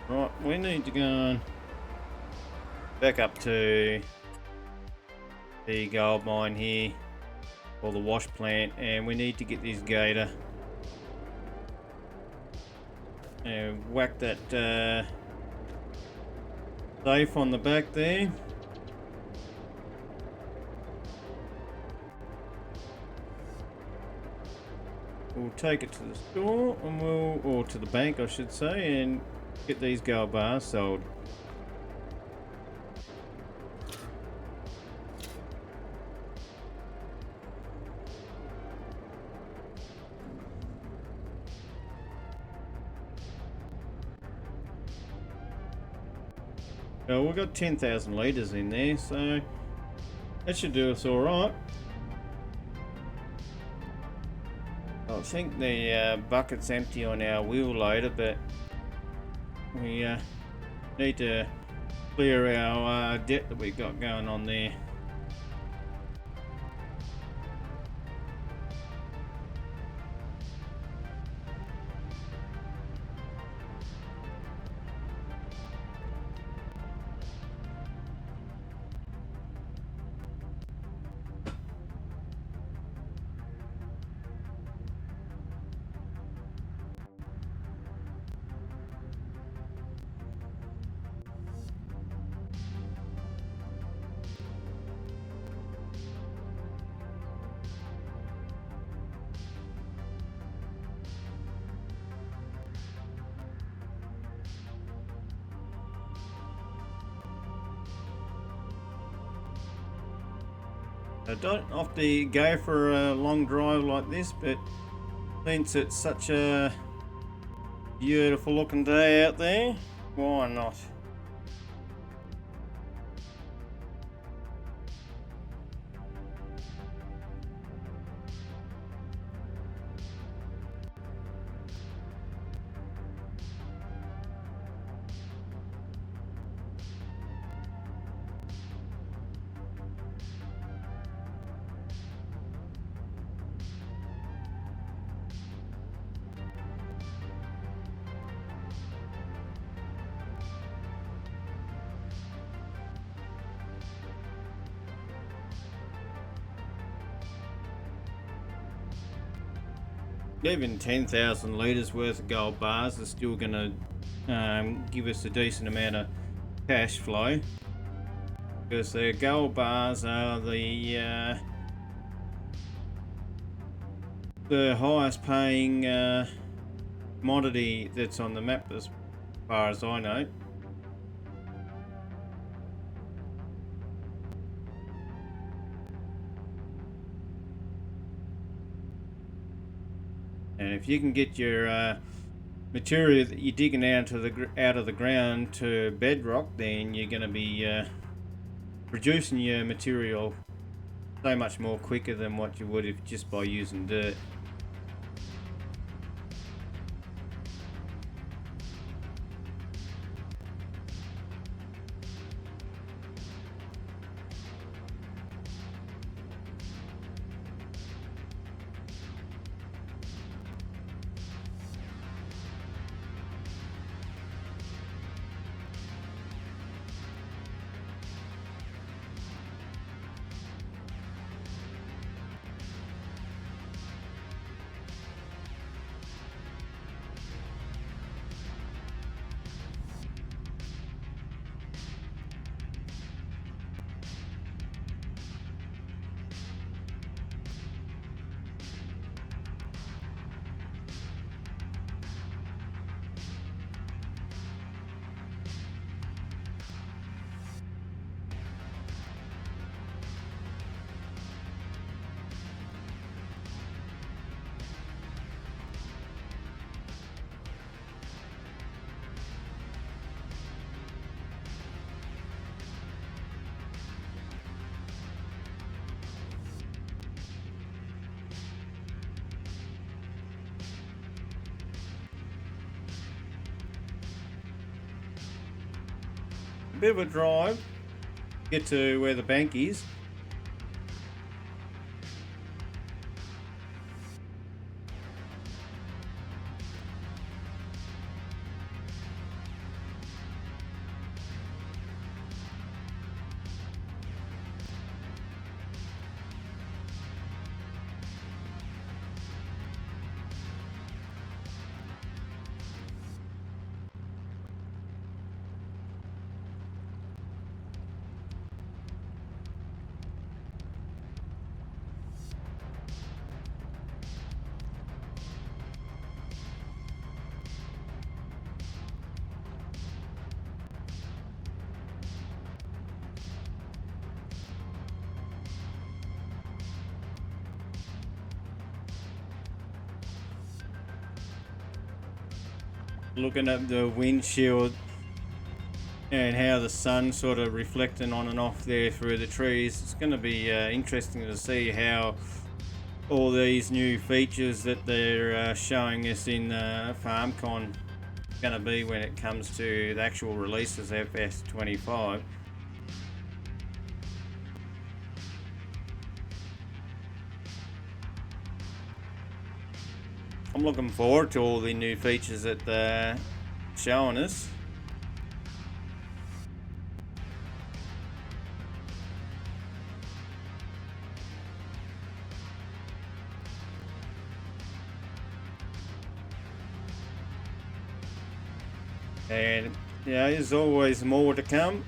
Right, we need to go back up to the gold mine here, or the wash plant, and we need to get this gator and whack that safe on the back there. We'll take it to the store, and or to the bank I should say, and get these gold bars sold. Well, we've got 10,000 litres in there, so that should do us all right. I think the bucket's empty on our wheel loader, but we need to clear our debt that we've got going on there. I don't often go for a long drive like this, but since it's such a beautiful looking day out there, why not? Even 10,000 litres worth of gold bars is still going to give us a decent amount of cash flow, because the gold bars are the highest paying commodity that's on the map as far as I know. And if you can get your material that you're digging out of the ground to bedrock, then you're going to be producing your material so much more quicker than what you would if just by using dirt. A bit of a drive to get to where the bank is. Looking at the windshield and how the sun's sort of reflecting on and off there through the trees. It's going to be interesting to see how all these new features that they're showing us in FarmCon going to be when it comes to the actual releases of Ep75. I'm looking forward to all the new features that they're showing us. And yeah, there's always more to come.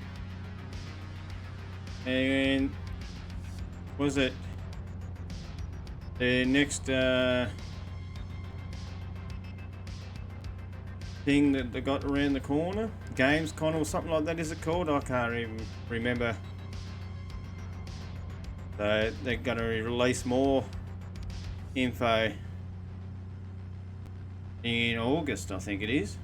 And was it the next thing that they got around the corner? Gamescom or something like that, is it called? I can't even remember. So they're going to release more info in August, I think it is.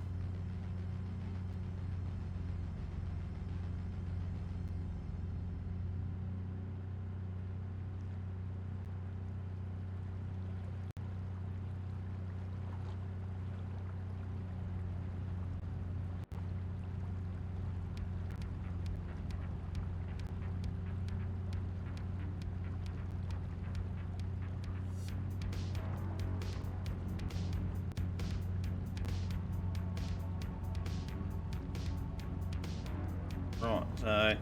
Right, so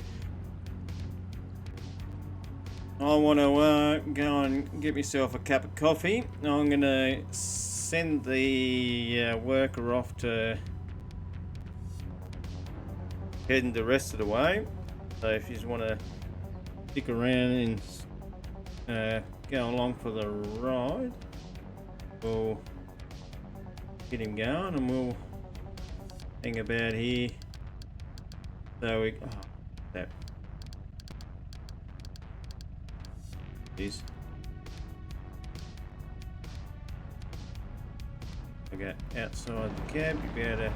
I want to go and get myself a cup of coffee. I'm going to send the worker off to heading the rest of the way. So if you just want to stick around and go along for the ride, we'll get him going and we'll hang about here. So we, that is I get outside the cab, you'll be able to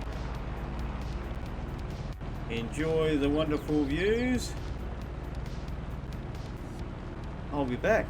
enjoy the wonderful views. I'll be back.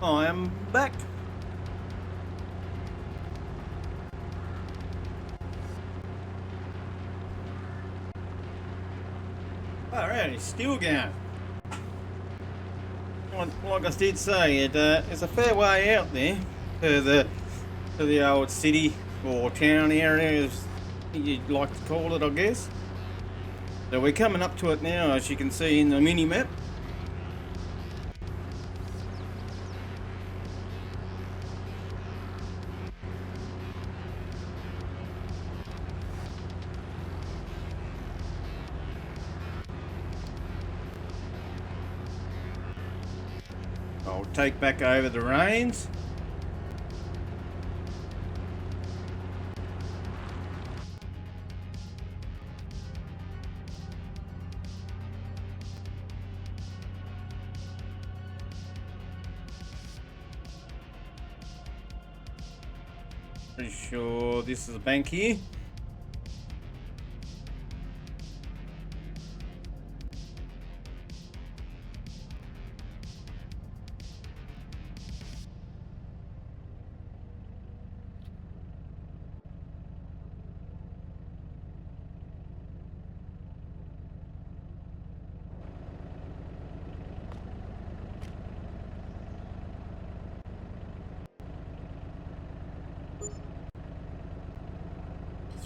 I am back. Alright, it's still going. Like I did say, it's a fair way out there to the old city or town area, as you'd like to call it, I guess. So we're coming up to it now, as you can see in the mini map. I'll take back over the reins. Pretty sure this is a bank here.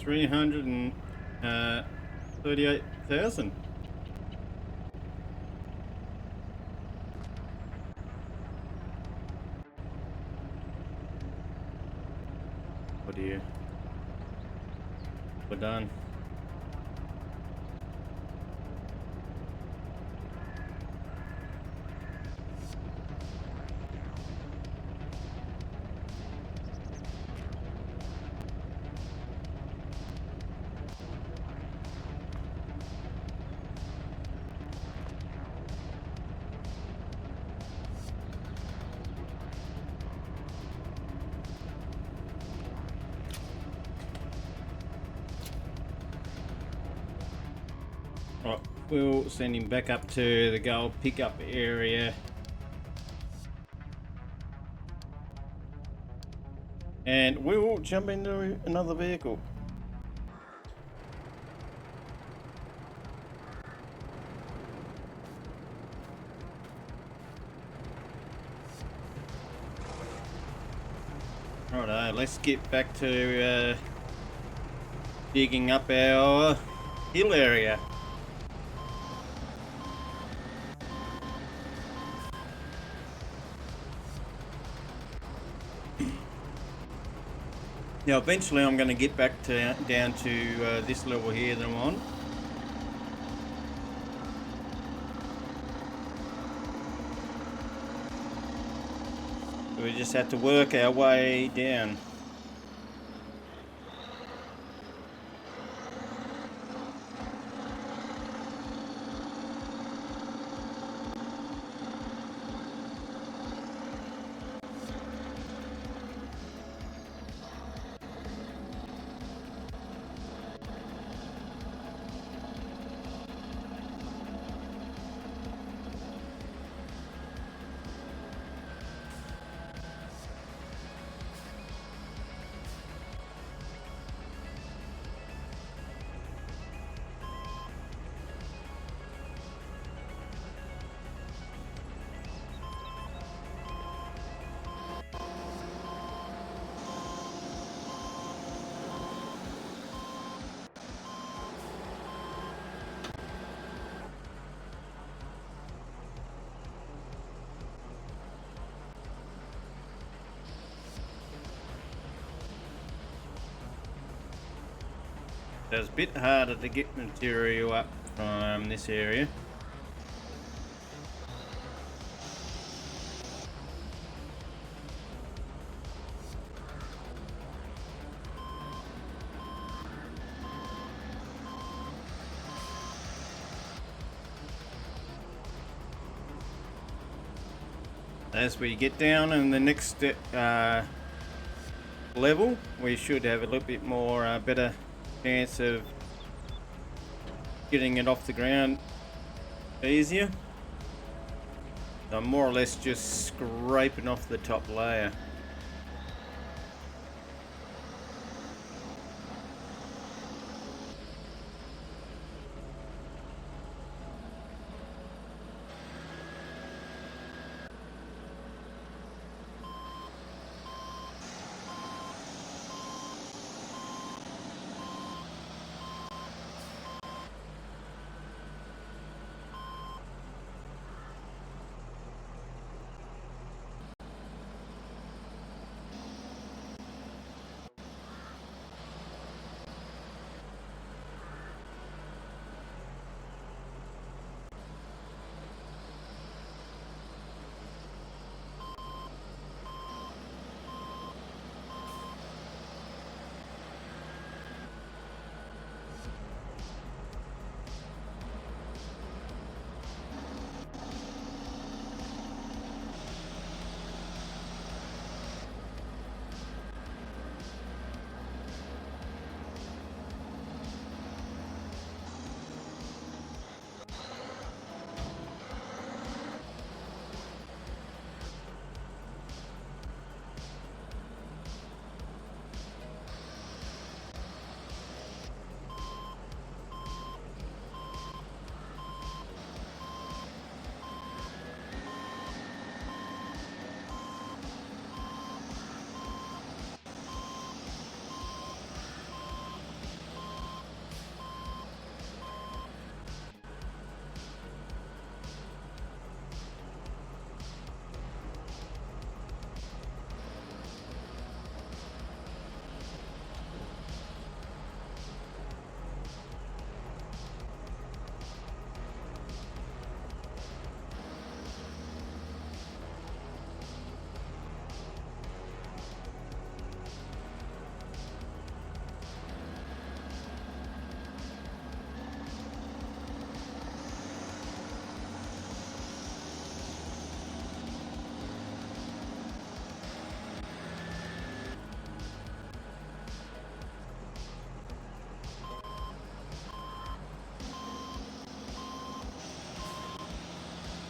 $338,000. What do you? We're done. Right, we'll send him back up to the gold pickup area. And we will jump into another vehicle. Righto, let's get back to digging up our hill area. Now eventually I'm going to get back to down to this level here that I'm on. We just have to work our way down. It's a bit harder to get material up from this area. As we get down in the next level, we should have a little bit more better chance of getting it off the ground easier. I'm more or less just scraping off the top layer.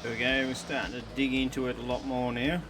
There we go, we're starting to dig into it a lot more now.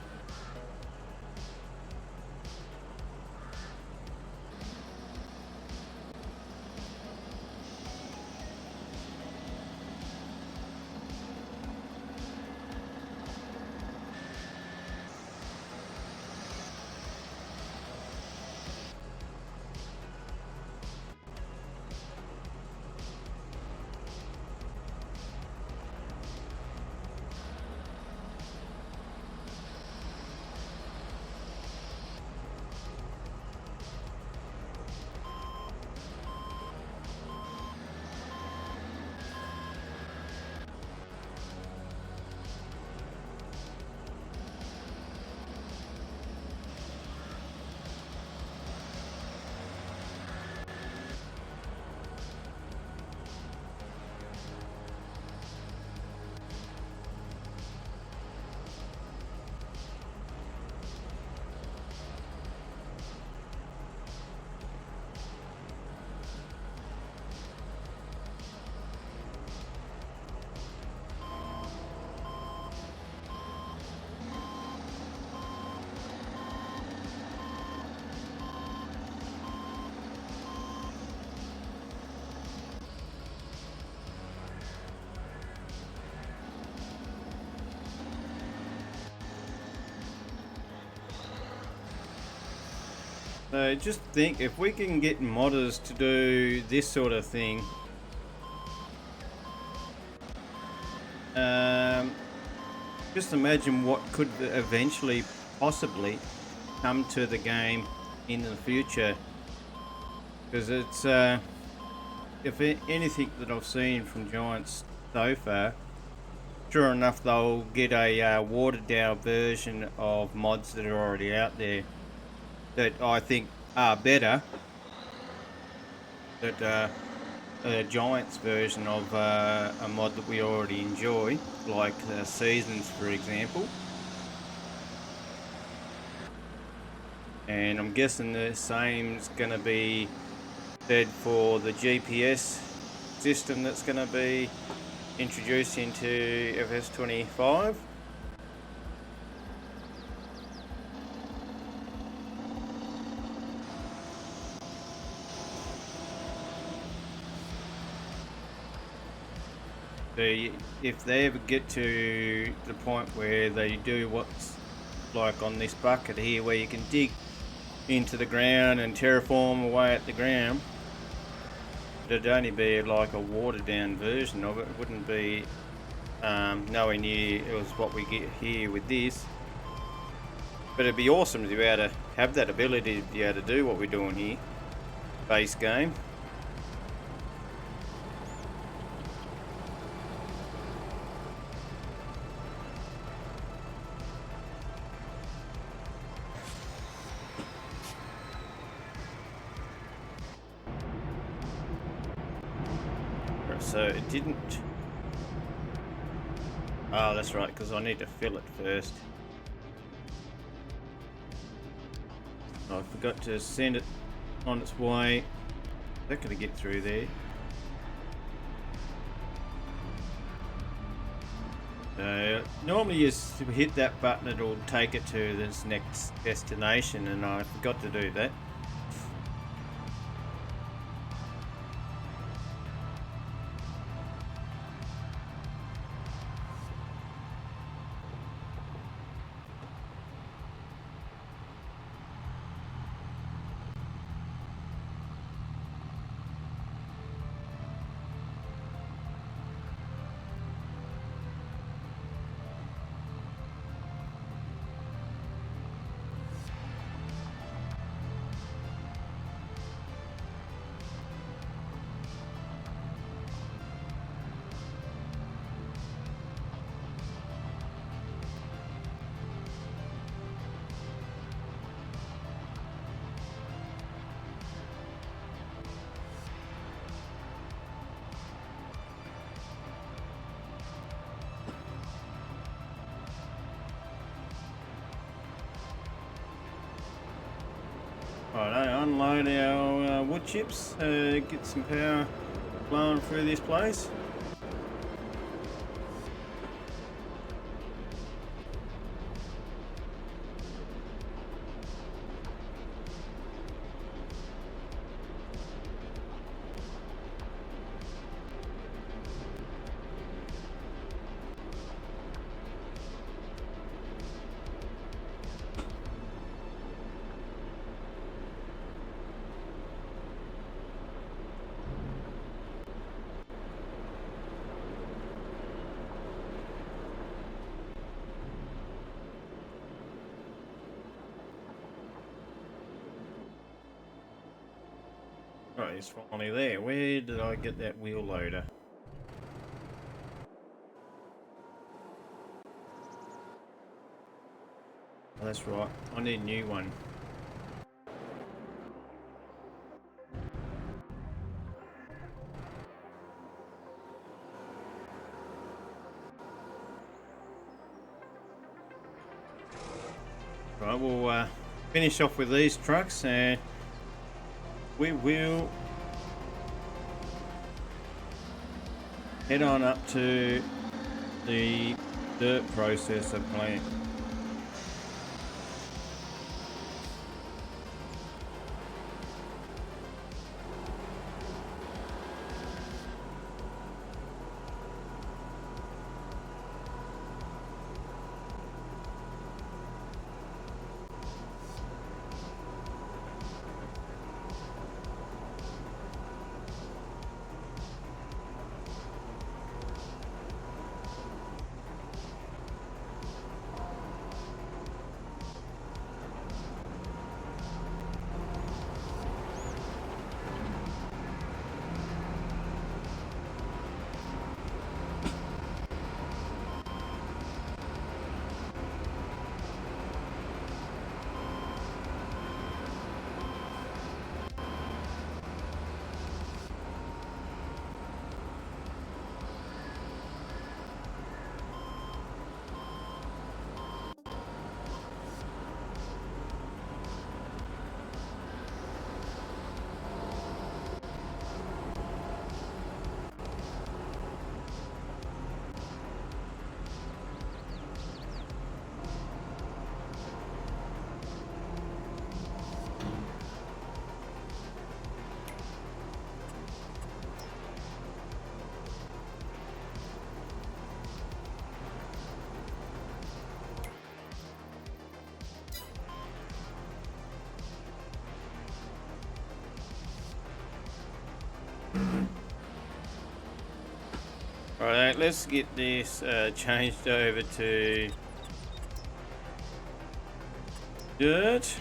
So just think, if we can get modders to do this sort of thing, just imagine what could eventually possibly come to the game in the future. Because it's, if anything that I've seen from Giants so far, sure enough they'll get a watered down version of mods that are already out there that I think are better. That a Giants version of a mod that we already enjoy, like Seasons, for example. And I'm guessing the same's going to be said for the GPS system that's going to be introduced into FS25. So if they ever get to the point where they do what's like on this bucket here, where you can dig into the ground and terraform away at the ground, it'd only be like a watered down version of it. It wouldn't be nowhere near it was what we get here with this. But it'd be awesome to be able to have that ability to be able to do what we're doing here. Base game. So it didn't. Oh, that's right, because I need to fill it first. I forgot to send it on its way. Not going to get through there. So normally you hit that button, it'll take it to this next destination, and I forgot to do that. Right, unload our wood chips, get some power flowing through this place. Right, it's finally there. Where did I get that wheel loader? Oh, that's right, I need a new one. Right, we'll finish off with these trucks and we will head on up to the dirt processor plant. Right, let's get this changed over to dirt.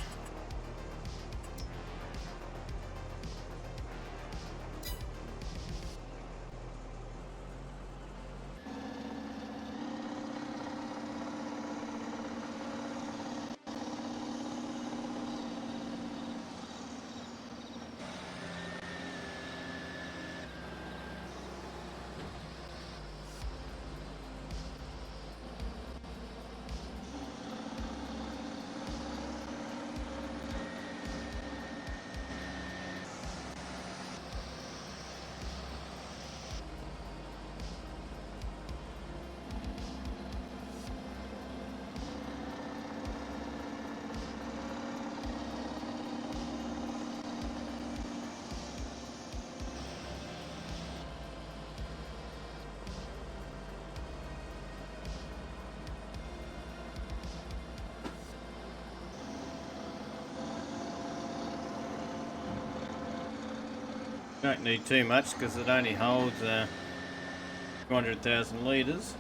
Don't need too much because it only holds 200,000 litres.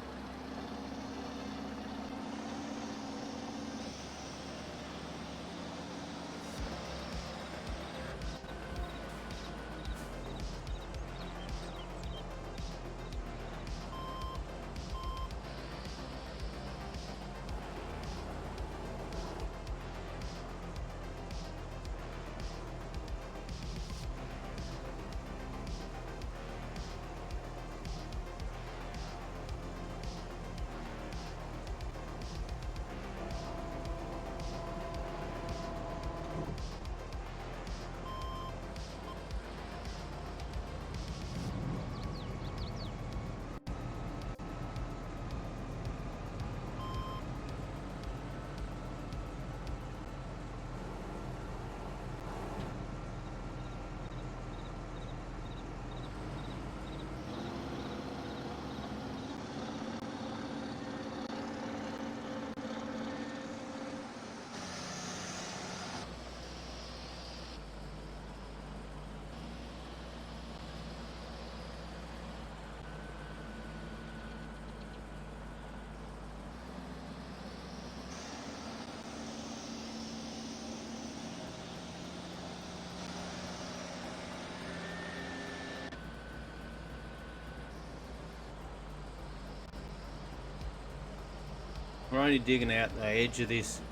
We're only digging out the edge of this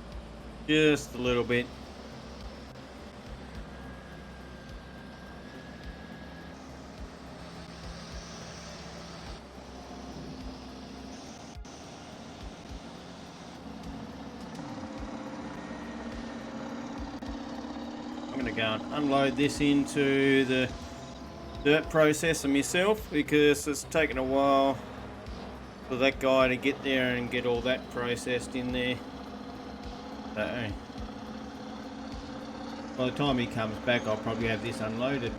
just a little bit. I'm going to go and unload this into the dirt processor myself because it's taken a while for that guy to get there and get all that processed in there. So by the time he comes back, I'll probably have this unloaded.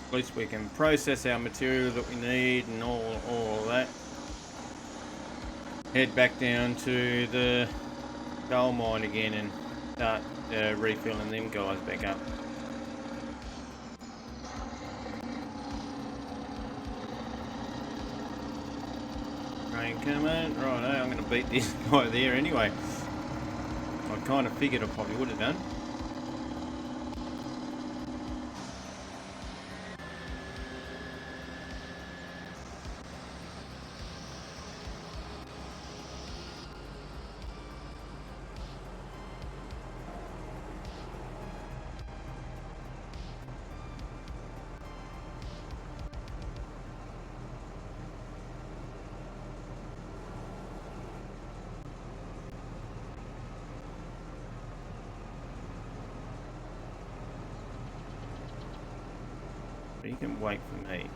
At least we can process our material that we need and all of that. Head back down to the coal mine again and start refilling them guys back up. Rain coming. Right, I'm going to beat this guy there anyway. I kind of figured I probably would have done. You can wait for me.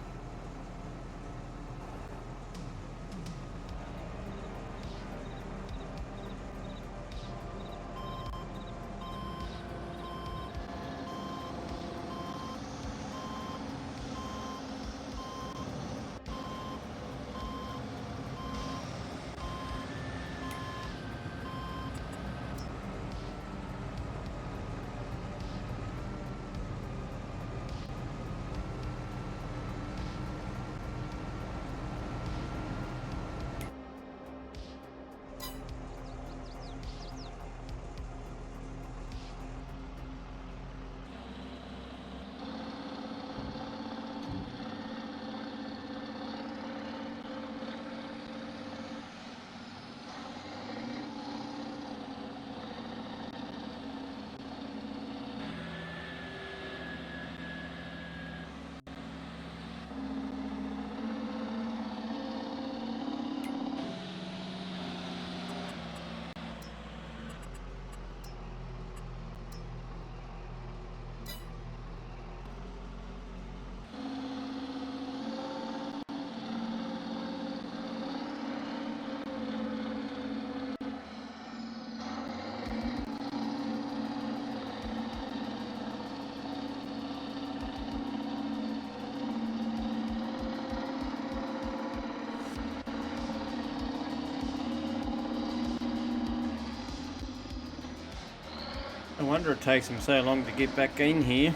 No wonder it takes him so long to get back in here.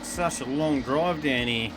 Such a long drive down here.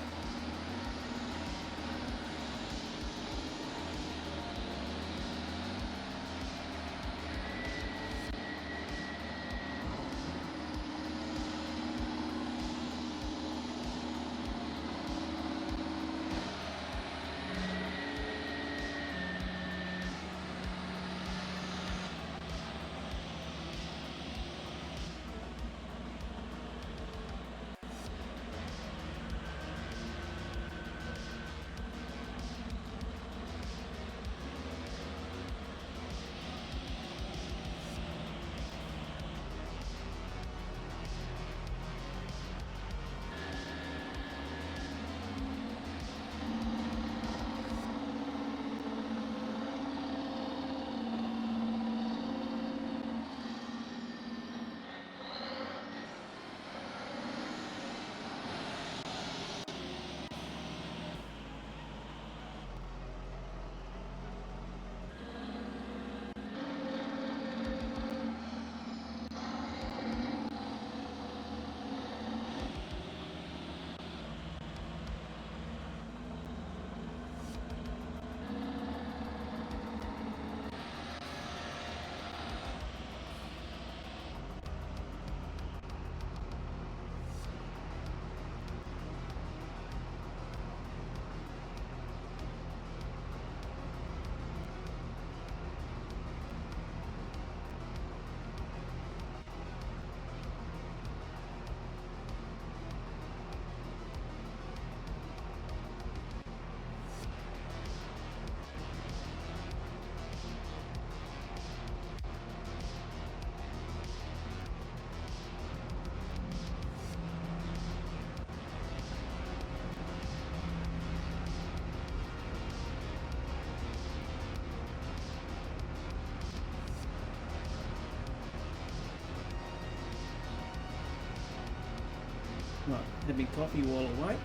Right, having coffee while I wait.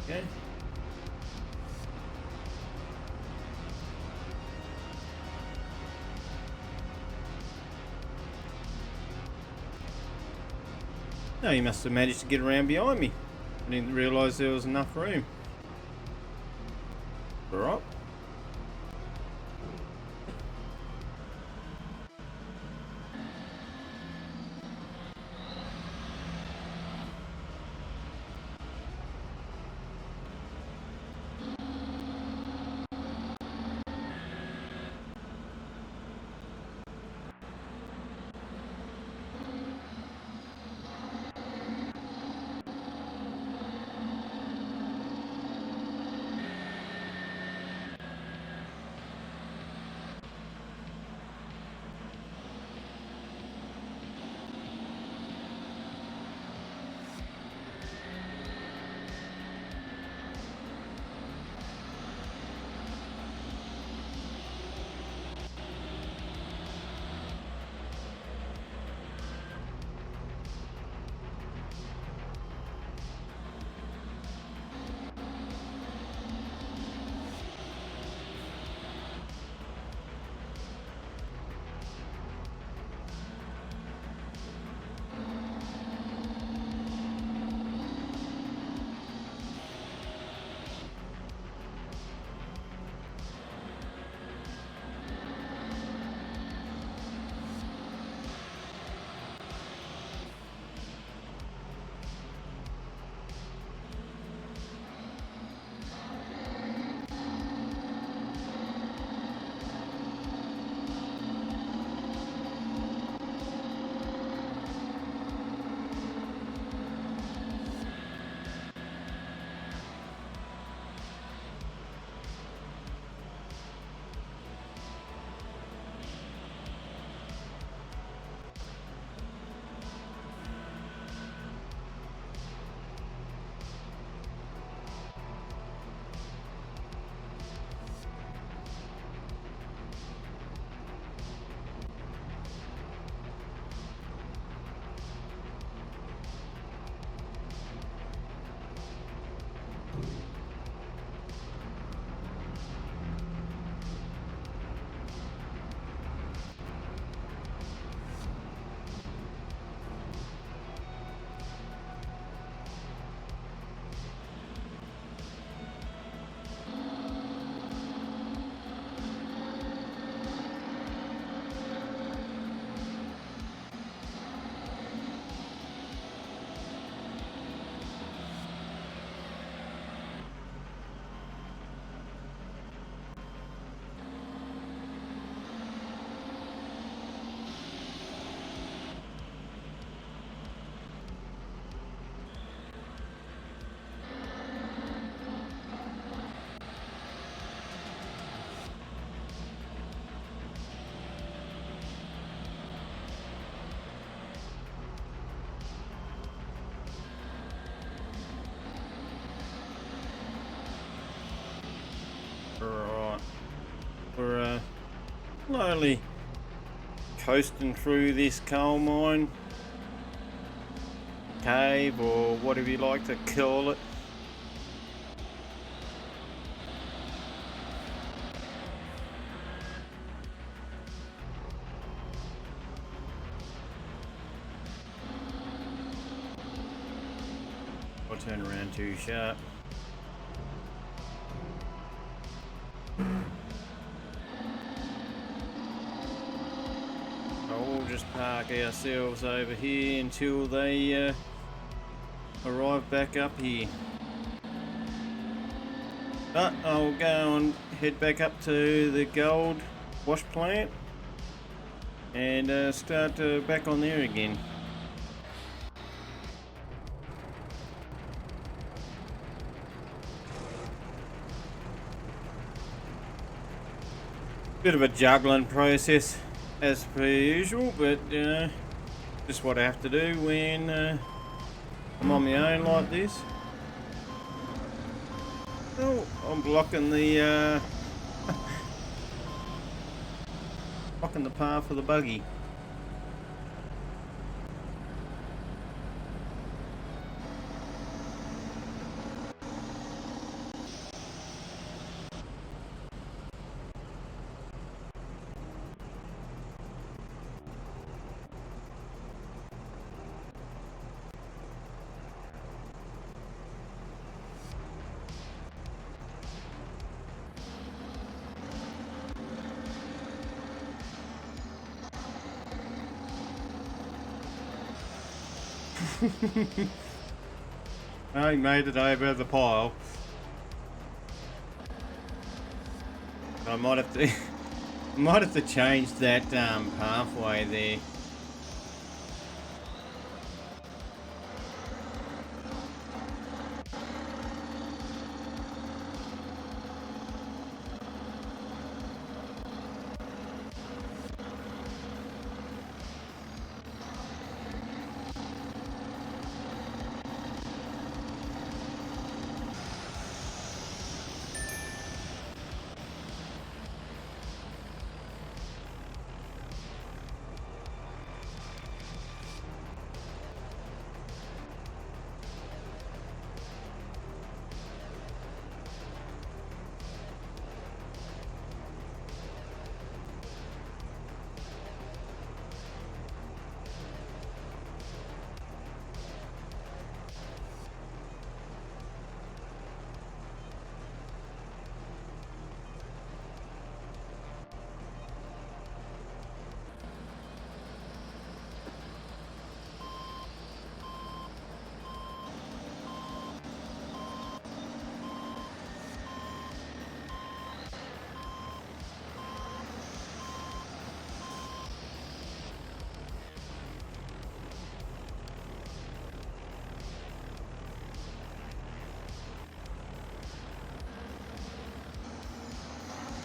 Okay. No, he must have managed to get around behind me. I didn't realise there was enough room. Alright. slowly coasting through this coal mine, cave, or whatever you like to call it. I'll turn around too sharp. We'll just park ourselves over here until they arrive back up here. But I'll go and head back up to the gold wash plant and start back on there again. Bit of a juggling process as per usual, but just what I have to do when I'm on my own like this. Oh, I'm blocking the blocking the path for the buggy. I made it over the pile. I might have to change that pathway there.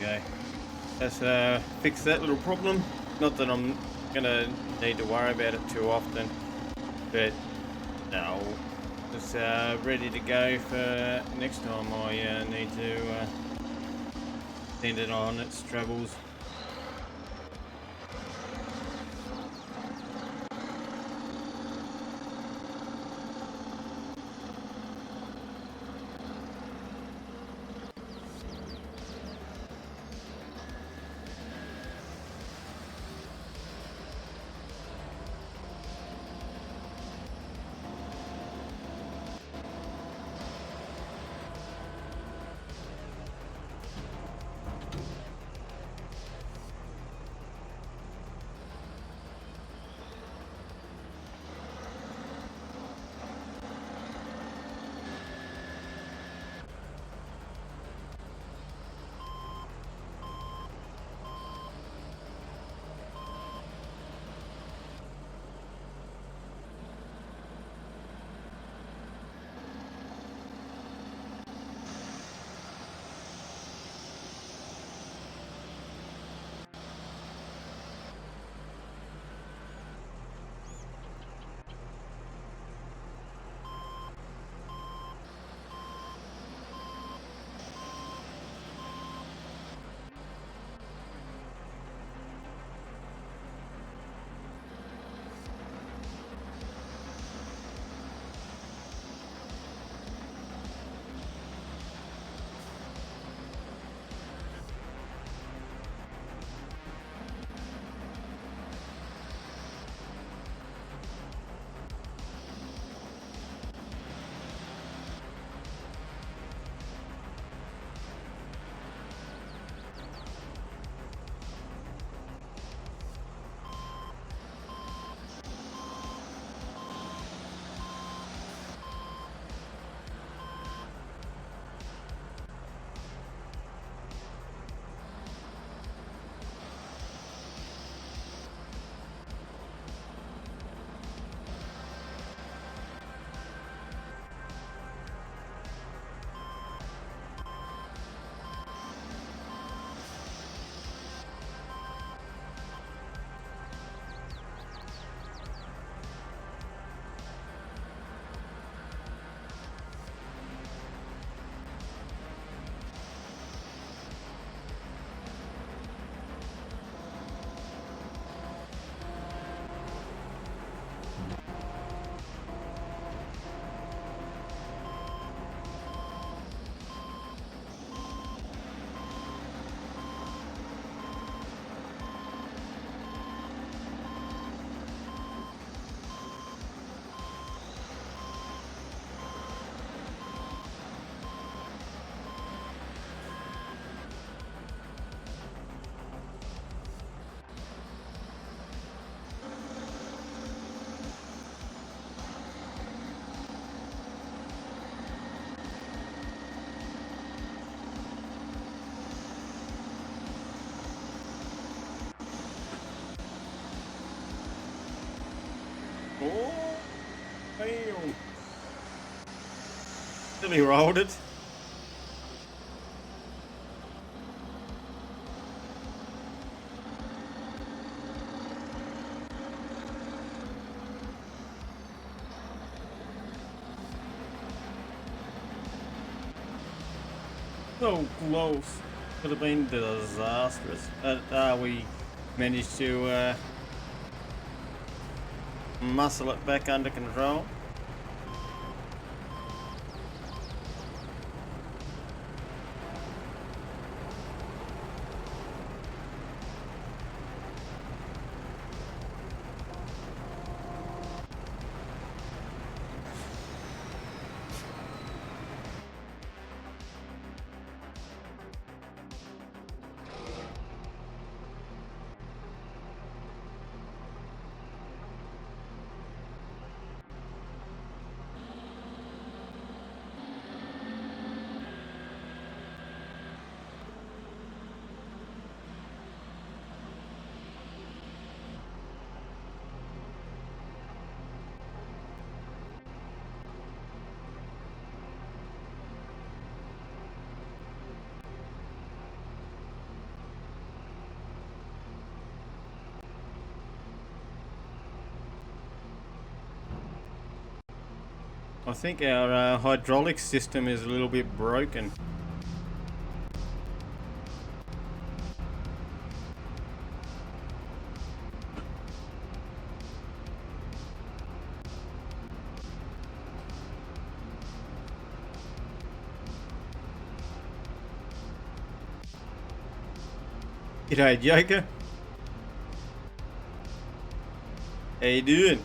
Okay, let's fix that little problem. Not that I'm gonna need to worry about it too often, but no, it's ready to go for next time I need to send it on its travels. Oh, damn. Really rolled it. So close. Could have been disastrous. But we managed to muscle it back under control. I think our hydraulic system is a little bit broken. G'day, Joker. How you doing?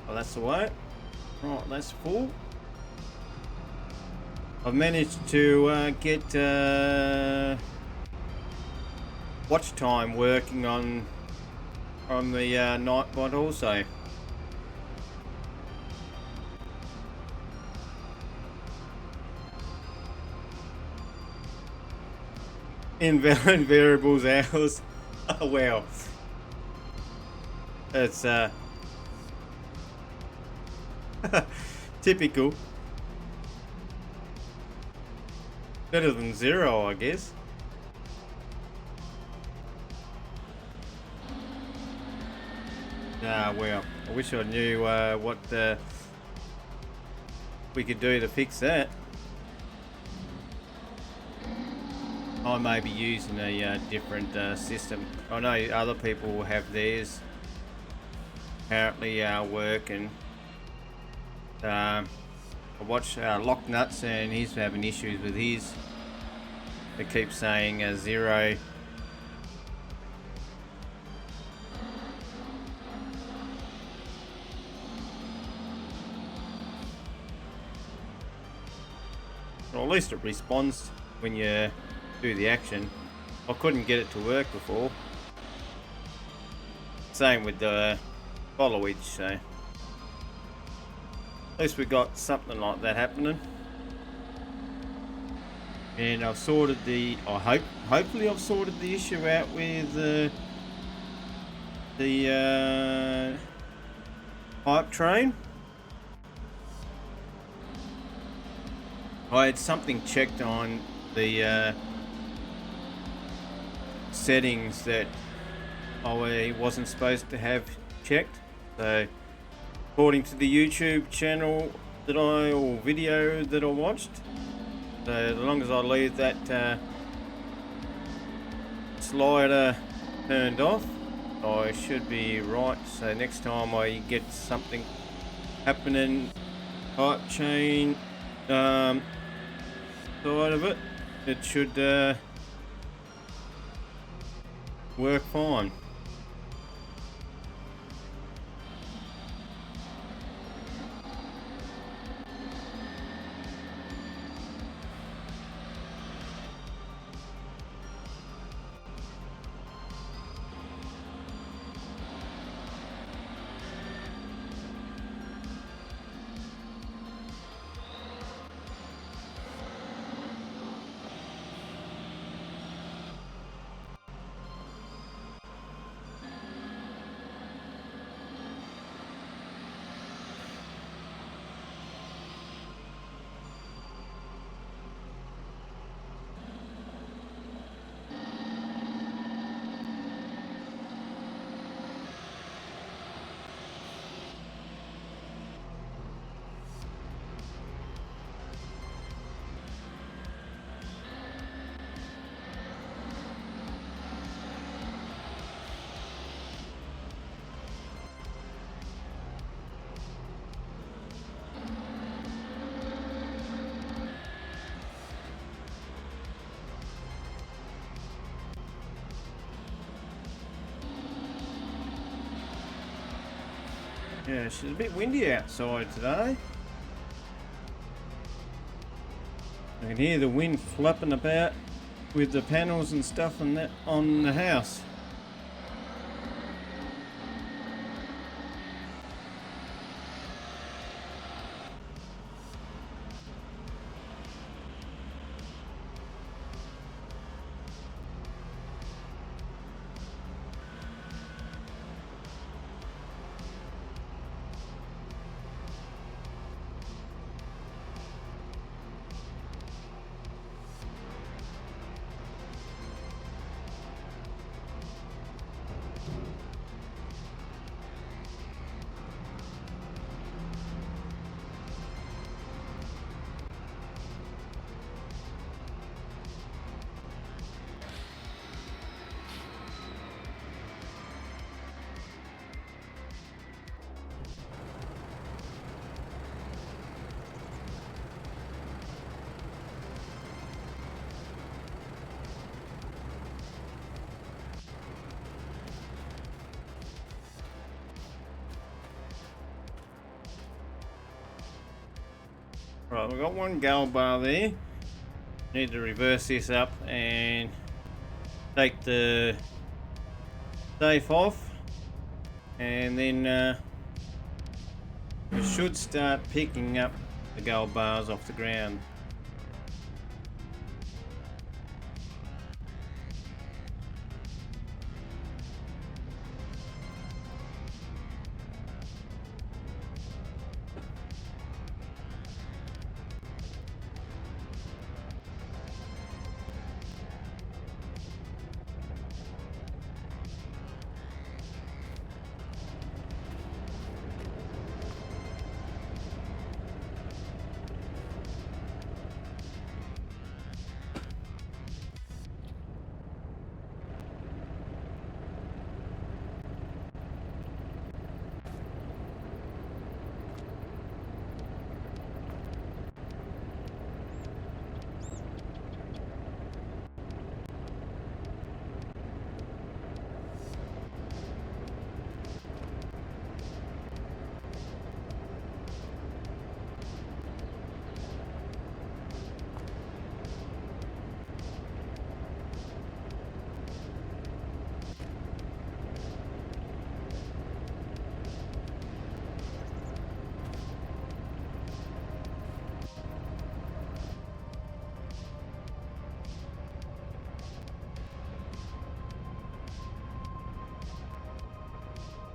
Well, that's the way. Right, that's full. I've managed to get watch time working on the night bot also. Invalid variables hours. Oh wow. It's typical. Better than 0, I guess. Well, I wish I knew what we could do to fix that. I may be using a different system. I know other people have theirs apparently working. I watched Lock Nuts and he's having issues with his. It keeps saying 0. Well, at least it responds when you do the action. I couldn't get it to work before. Same with the followage, so at least we got something like that happening. And I've sorted the, hopefully I've sorted the issue out with the pipe train. I had something checked on the settings that I wasn't supposed to have checked. So according to the YouTube channel that or video that I watched, so as long as I leave that slider turned off, I should be right. So next time I get something happening, pipe chain side of it, it should work fine. Yeah, it's a bit windy outside today. I can hear the wind flapping about with the panels and stuff and that on the house. Right, we've got one gal bar there. Need to reverse this up and take the safe off, and then we should start picking up the gold bars off the ground.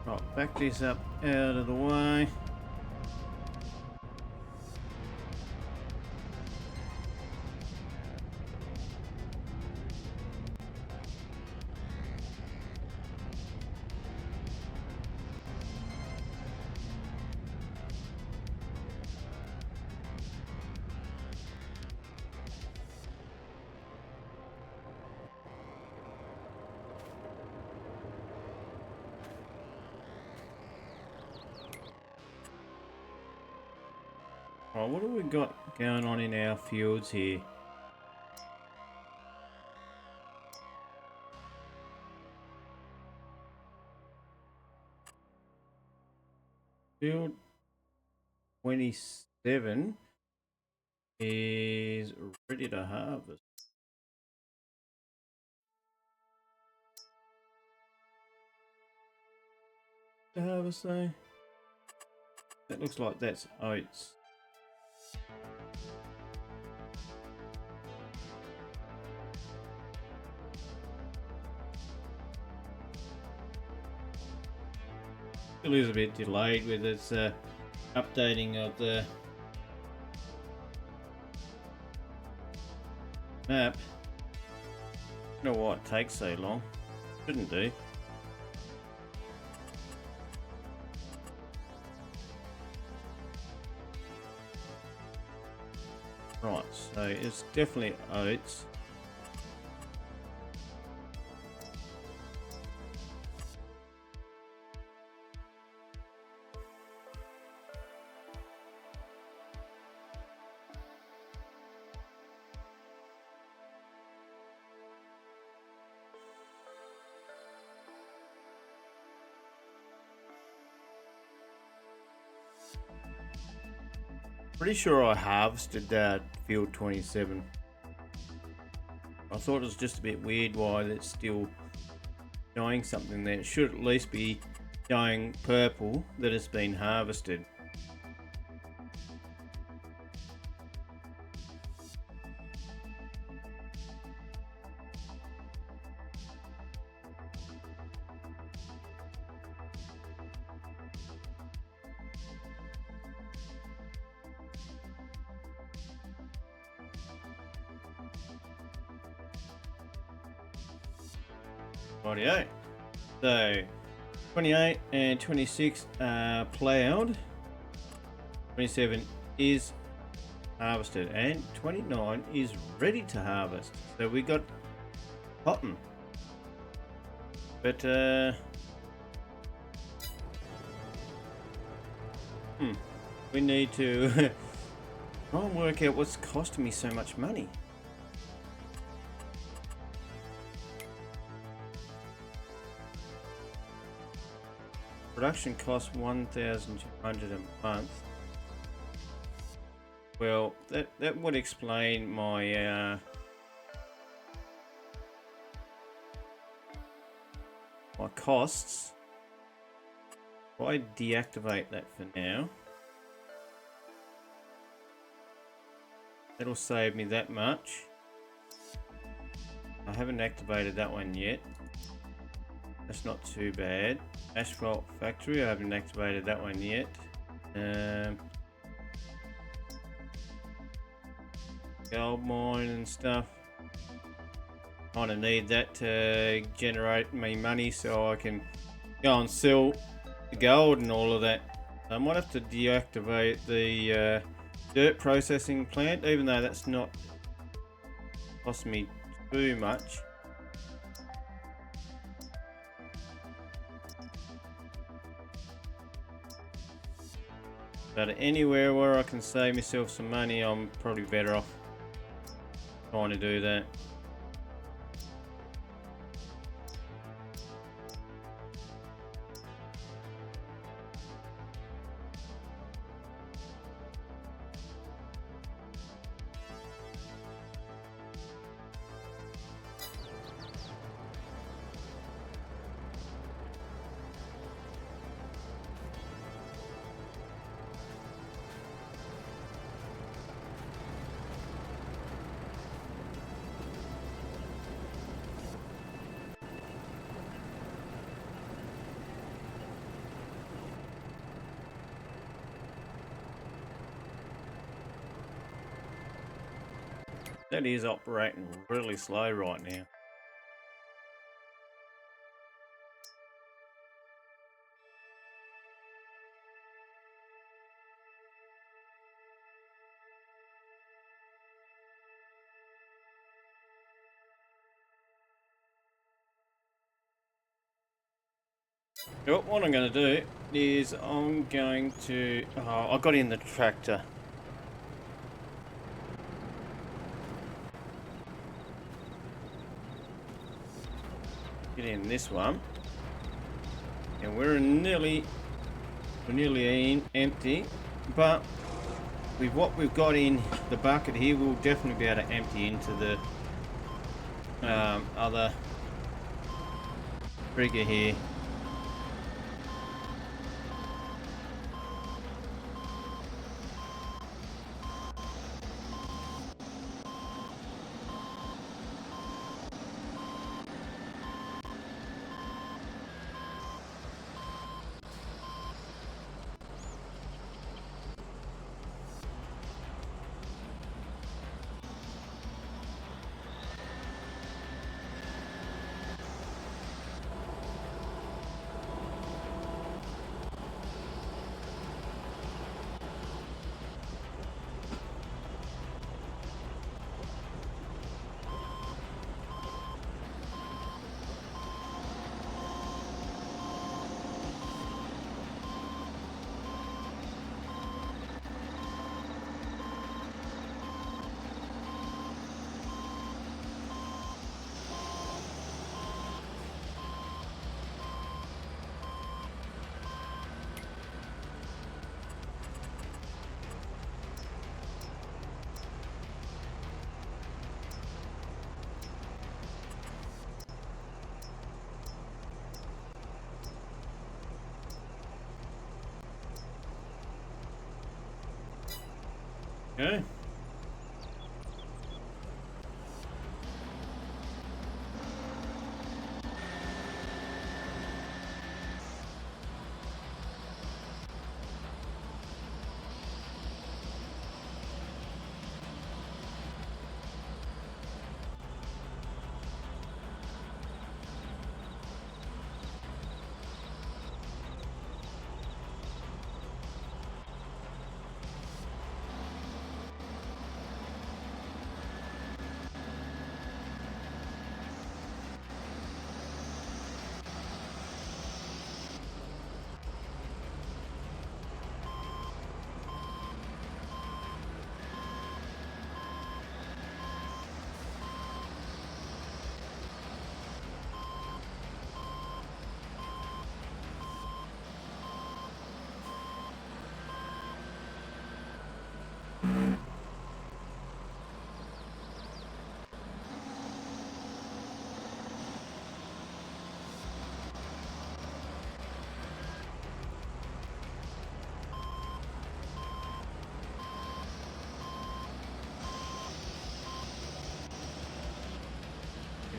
Right, back this up out of the way. Right, what have we got going on in our fields here? Field 27 is ready to harvest. To harvest though? That looks like that's oats. Still is a bit delayed with its updating of the map. I don't know why it takes so long. Shouldn't do. Right, so it's definitely oats. Pretty sure I harvested that field 27. I thought it was just a bit weird why it's still showing something there. It should at least be showing purple that it's been harvested. Rightio. So 28 and 26 are ploughed. 27 is harvested and 29 is ready to harvest. So we got cotton. But we need to try and work out what's costing me so much money. Production costs 1,200 a month. Well, that would explain my my costs. If I deactivate that for now, that'll save me that much. I haven't activated that one yet. That's not too bad. Asphalt factory, I haven't activated that one yet. Gold mine and stuff. Kind of need that to generate me money so I can go and sell the gold and all of that. I might have to deactivate the dirt processing plant, even though that's not costing me too much. But anywhere where I can save myself some money, I'm probably better off trying to do that. That is operating really slow right now. Well, what I'm going to do is I'm going to... Oh, I got in the tractor. Get in this one. And we're nearly empty. But with what we've got in the bucket here, we'll definitely be able to empty into the other trigger here. Okay.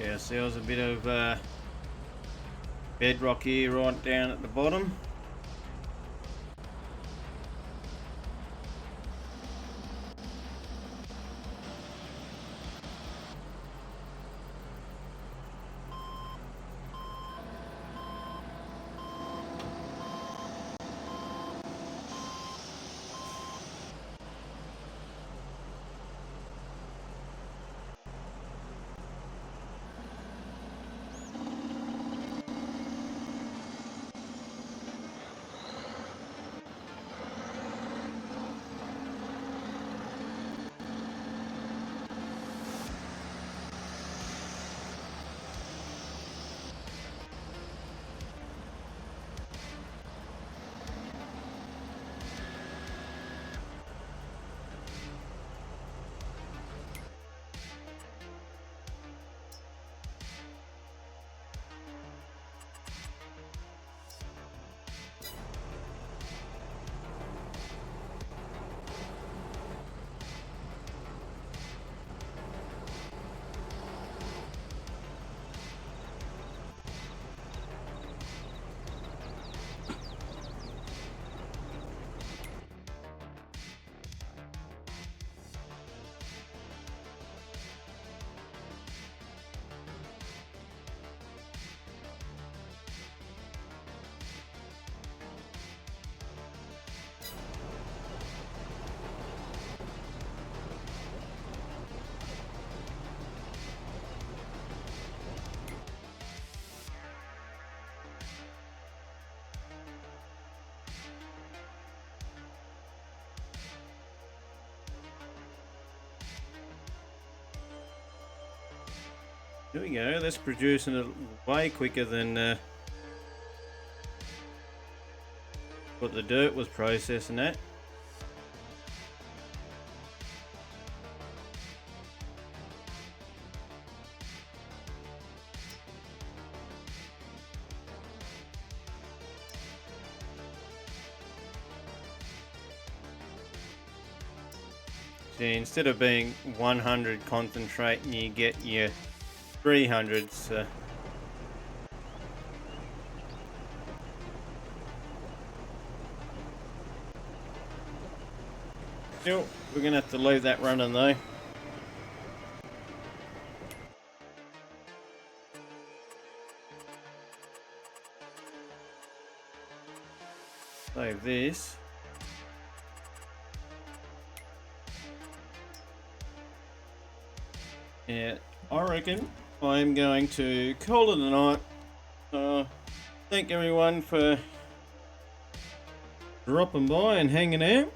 Yeah, so there was a bit of bedrock here right down at the bottom. There we go, that's producing it way quicker than what the dirt was processing at. See, instead of being 100 concentrate, you get your 300s. Still, we're gonna have to leave that running though. Save this. Yeah, I reckon I'm going to call it a night. Thank everyone for dropping by and hanging out.